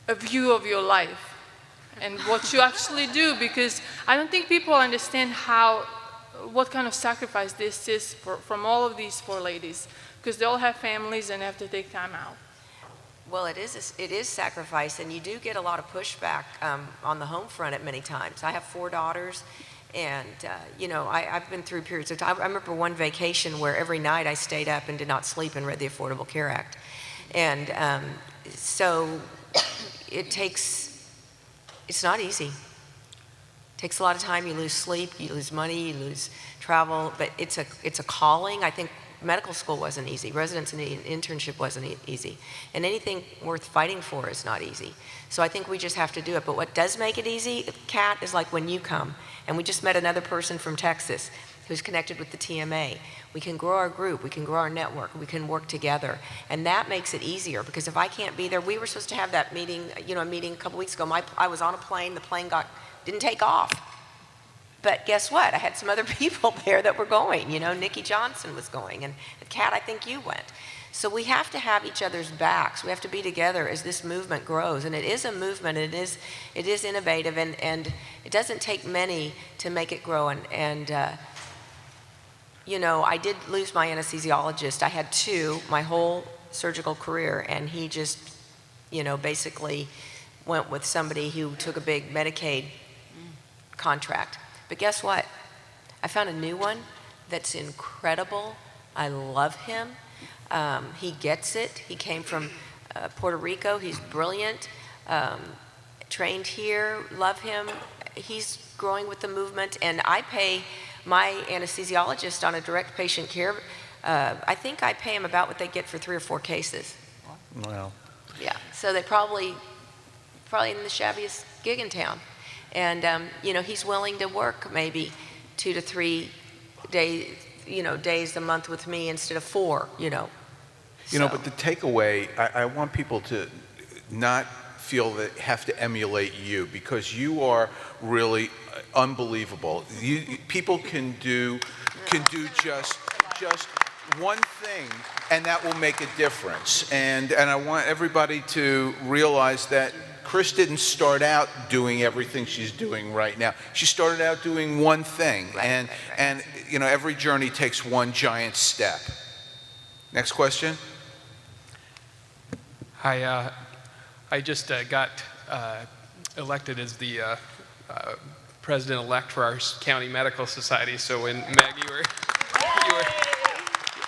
Speaker 7: a view of your life and what you actually do, because I don't think people understand what kind of sacrifice this is from all of these 4 ladies, because they all have families and have to take time out.
Speaker 5: Well, it is sacrifice, and you do get a lot of pushback on the home front at many times. I have 4 daughters, and I've been through periods of time. I remember one vacation where every night I stayed up and did not sleep and read the Affordable Care Act. And so it's not easy. It takes a lot of time. You lose sleep, you lose money, you lose travel, but it's a calling. I think medical school wasn't easy. Residency and internship wasn't easy. And anything worth fighting for is not easy. So I think we just have to do it. But what does make it easy, Kat, is like when you come. And we just met another person from Texas who's connected with the TMA. We can grow our group, we can grow our network, we can work together. And that makes it easier, because if I can't be there, we were supposed to have that meeting, a meeting a couple weeks ago. I was on a plane, the plane didn't take off. But guess what? I had some other people there that were going. Nikki Johnson was going, and Kat, I think you went. So we have to have each other's backs. We have to be together as this movement grows. And it is a movement. It is innovative, and it doesn't take many to make it grow. And you know, I did lose my anesthesiologist. I had two my whole surgical career, and he just, you know, basically went with somebody who took a big Medicaid contract. But guess what? I found a new one that's incredible. I love him. He gets it. He came from Puerto Rico. He's brilliant. Trained here. Love him. He's growing with the movement, and I pay my anesthesiologist on a direct patient care. I think I pay him about what they get for 3 or 4 cases.
Speaker 1: Well,
Speaker 5: Yeah, so they probably in the shabbiest gig in town. And, you know, he's willing to work maybe 2 to 3 days a month with me instead of 4, you know.
Speaker 1: you know,
Speaker 5: So-
Speaker 1: but the takeaway, I want people to not feel that they have to emulate you, because you are really unbelievable. People can do just one thing, and that will make a difference. And I want everybody to realize that Kris didn't start out doing everything she's doing right now. She started out doing one thing, and you know, every journey takes one giant step. Next question.
Speaker 8: Hi, I just got elected as the president-elect for our county medical society. So when Meg, you were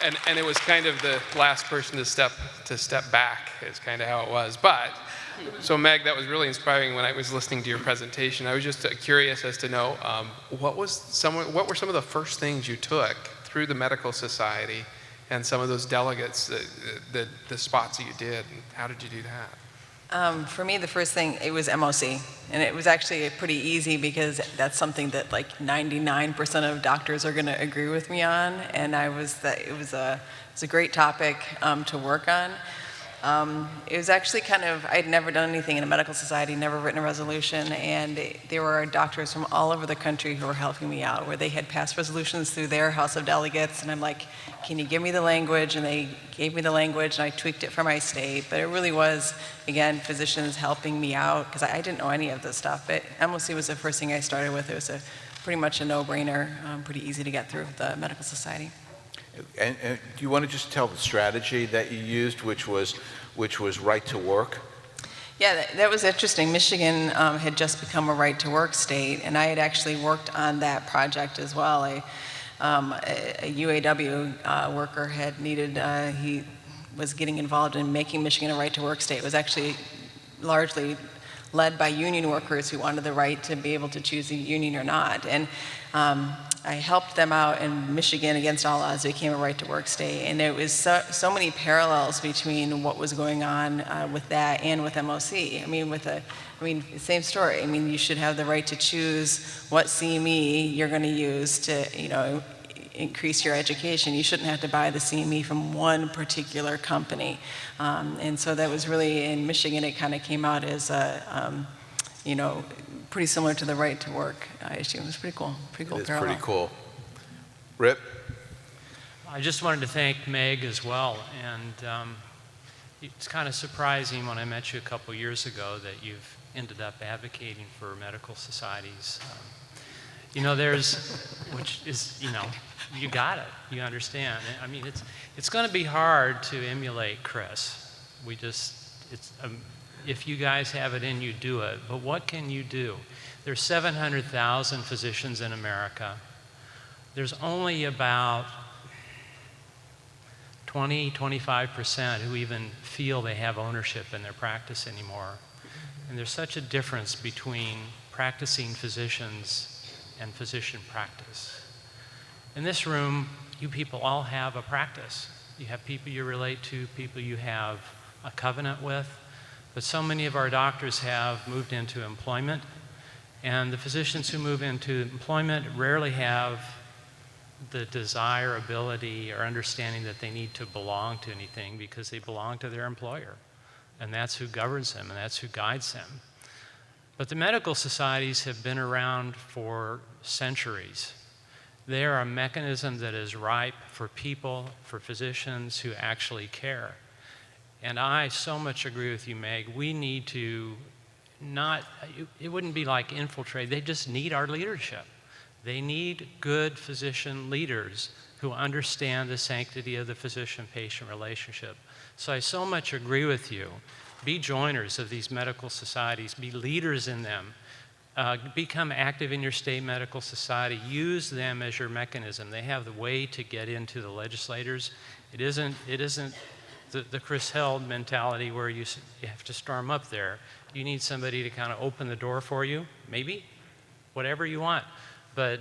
Speaker 8: and it was kind of the last person to step back is kind of how it was. But so Meg, that was really inspiring when I was listening to your presentation. I was just curious as to know what were some of the first things you took through the medical society and some of those delegates, the spots that you did, and how did you do that?
Speaker 4: For me, the first thing, it was MOC. And it was actually pretty easy because that's something that like 99% of doctors are going to agree with me on. And it was a great topic to work on. It was actually kind of, I'd never done anything in a medical society, never written a resolution, and there were doctors from all over the country who were helping me out, where they had passed resolutions through their House of Delegates, and I'm like, can you give me the language? And they gave me the language, and I tweaked it for my state. But it really was, again, physicians helping me out, because I didn't know any of this stuff. But MOC was the first thing I started with. It was pretty much a no-brainer, pretty easy to get through the medical society.
Speaker 1: And do you want to just tell the strategy that you used, which was right to work?
Speaker 4: Yeah, that was interesting. Michigan had just become a right to work state, and I had actually worked on that project as well. A UAW worker had needed, he was getting involved in making Michigan a right to work state. It was actually largely led by union workers who wanted the right to be able to choose a union or not. And I helped them out, and Michigan, against all odds, became a right-to-work state. And there was so many parallels between what was going on with that and with MOC. I mean, same story. I mean, you should have the right to choose what CME you're going to use to, you know, increase your education. You shouldn't have to buy the CME from one particular company. And so that was really, in Michigan, it kind of came out as a, you know, pretty similar to the right to work issue. It was pretty cool. Pretty cool.
Speaker 1: It's
Speaker 4: parallel.
Speaker 1: pretty cool. Rip?
Speaker 9: I just wanted to thank Meg as well, and it's kind of surprising when I met you a couple years ago that you've ended up advocating for medical societies. You know, which is, you know, you got it, you understand. I mean, it's going to be hard to emulate Kris. If you guys have it in you, do it. But what can you do? There's 700,000 physicians in America. There's only about 20–25% who even feel they have ownership in their practice anymore. And there's such a difference between practicing physicians and physician practice. In this room, you people all have a practice. You have people you relate to, people you have a covenant with. But so many of our doctors have moved into employment, and the physicians who move into employment rarely have the desire, ability, or understanding that they need to belong to anything because they belong to their employer. And that's who governs them, and that's who guides them. But the medical societies have been around for centuries. They are a mechanism that is ripe for people, for physicians who actually care. And I so much agree with you, Meg. We need to it wouldn't be like infiltrate. They just need our leadership. They need good physician leaders who understand the sanctity of the physician-patient relationship. So I so much agree with you. Be joiners of these medical societies, be leaders in them, become active in your state medical society, use them as your mechanism. They have the way to get into the legislators. It isn't the Kris Held mentality where you have to storm up there. You need somebody to kind of open the door for you, maybe, whatever you want. But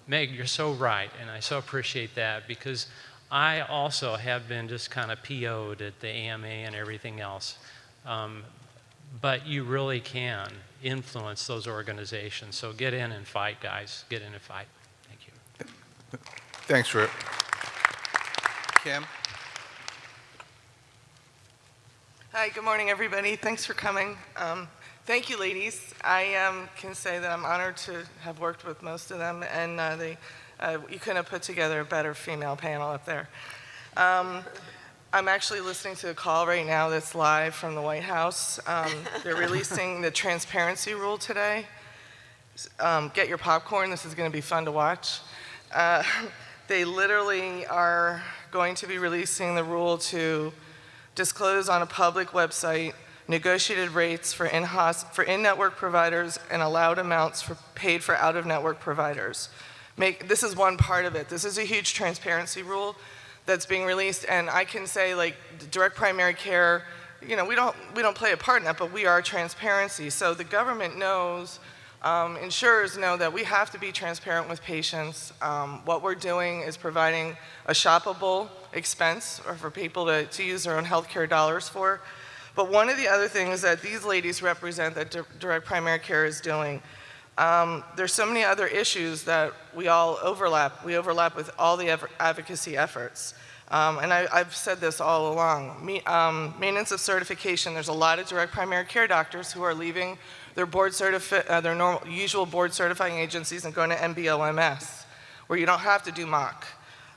Speaker 9: Meg, you're so right, and I so appreciate that, because I also have been just kind of PO'd at the AMA and everything else. But you really can influence those organizations. So get in and fight, guys. Get in and fight. Thank you.
Speaker 1: Thanks, Rick. Kim?
Speaker 10: Hi, good morning, everybody. Thanks for coming. Thank you, ladies. I can say that I'm honored to have worked with most of them, and you couldn't have put together a better female panel up there. I'm actually listening to a call right now that's live from the White House. They're releasing the transparency rule today. Get your popcorn, this is going to be fun to watch. They literally are going to be releasing the rule to disclose on a public website negotiated rates for in-network providers and allowed amounts paid for out-of-network providers. This is one part of it. This is a huge transparency rule that's being released, and I can say, like, direct primary care, you know, we don't play a part in that, but we are transparency. So the government knows, insurers know that we have to be transparent with patients. What we're doing is providing a shoppable expense or for people to use their own healthcare dollars for. But one of the other things that these ladies represent that direct primary care is doing, there's so many other issues that we all overlap. We overlap with all the advocacy efforts. And I've said this all along. Maintenance of certification, there's a lot of direct primary care doctors who are leaving their their usual board certifying agencies and going to MBOMS, where you don't have to do mock.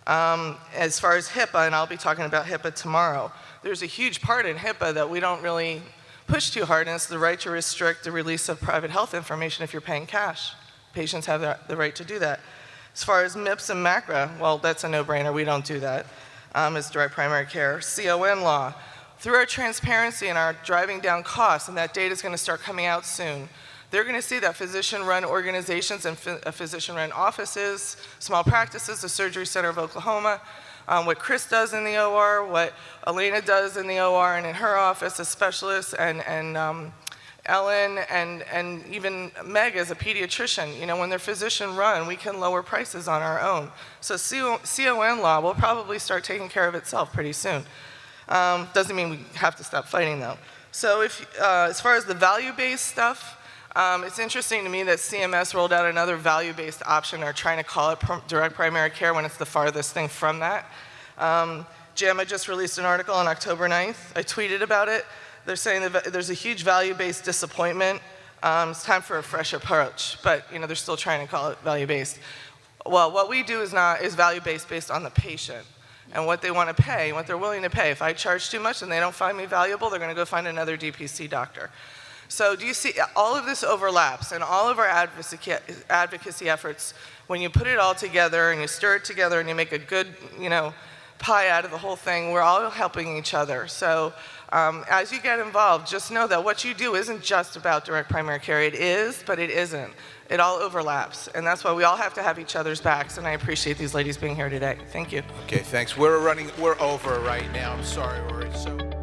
Speaker 10: As far as HIPAA, and I'll be talking about HIPAA tomorrow, there's a huge part in HIPAA that we don't really push too hard, and it's the right to restrict the release of private health information if you're paying cash. Patients have the right to do that. As far as MIPS and MACRA, well, that's a no-brainer. We don't do that as direct primary care. CON law. Through our transparency and our driving down costs, and that data is going to start coming out soon, they're going to see that physician-run organizations and physician-run offices, small practices, the Surgery Center of Oklahoma, what Kris does in the OR, what Elaina does in the OR and in her office as specialist, and Ellen, and even Meg as a pediatrician. You know, when they're physician-run, we can lower prices on our own. So CON law will probably start taking care of itself pretty soon. Doesn't mean we have to stop fighting, though. So as far as the value-based stuff, it's interesting to me that CMS rolled out another value-based option, or trying to call it direct primary care when it's the farthest thing from that. JAMA just released an article on October 9th. I tweeted about it. They're saying that there's a huge value-based disappointment. It's time for a fresh approach, but you know, they're still trying to call it value-based. Well, what we do is value-based based on the patient and what they want to pay, what they're willing to pay. If I charge too much and they don't find me valuable, they're going to go find another DPC doctor. So do you see, all of this overlaps, and all of our advocacy efforts, when you put it all together and you stir it together and you make a good, you know, pie out of the whole thing, we're all helping each other. So as you get involved, just know that what you do isn't just about direct primary care. It is, but it isn't. It all overlaps, and that's why we all have to have each other's backs, and I appreciate these ladies being here today. Thank you.
Speaker 1: Okay, thanks. We're over right now. I'm sorry, Rory. So.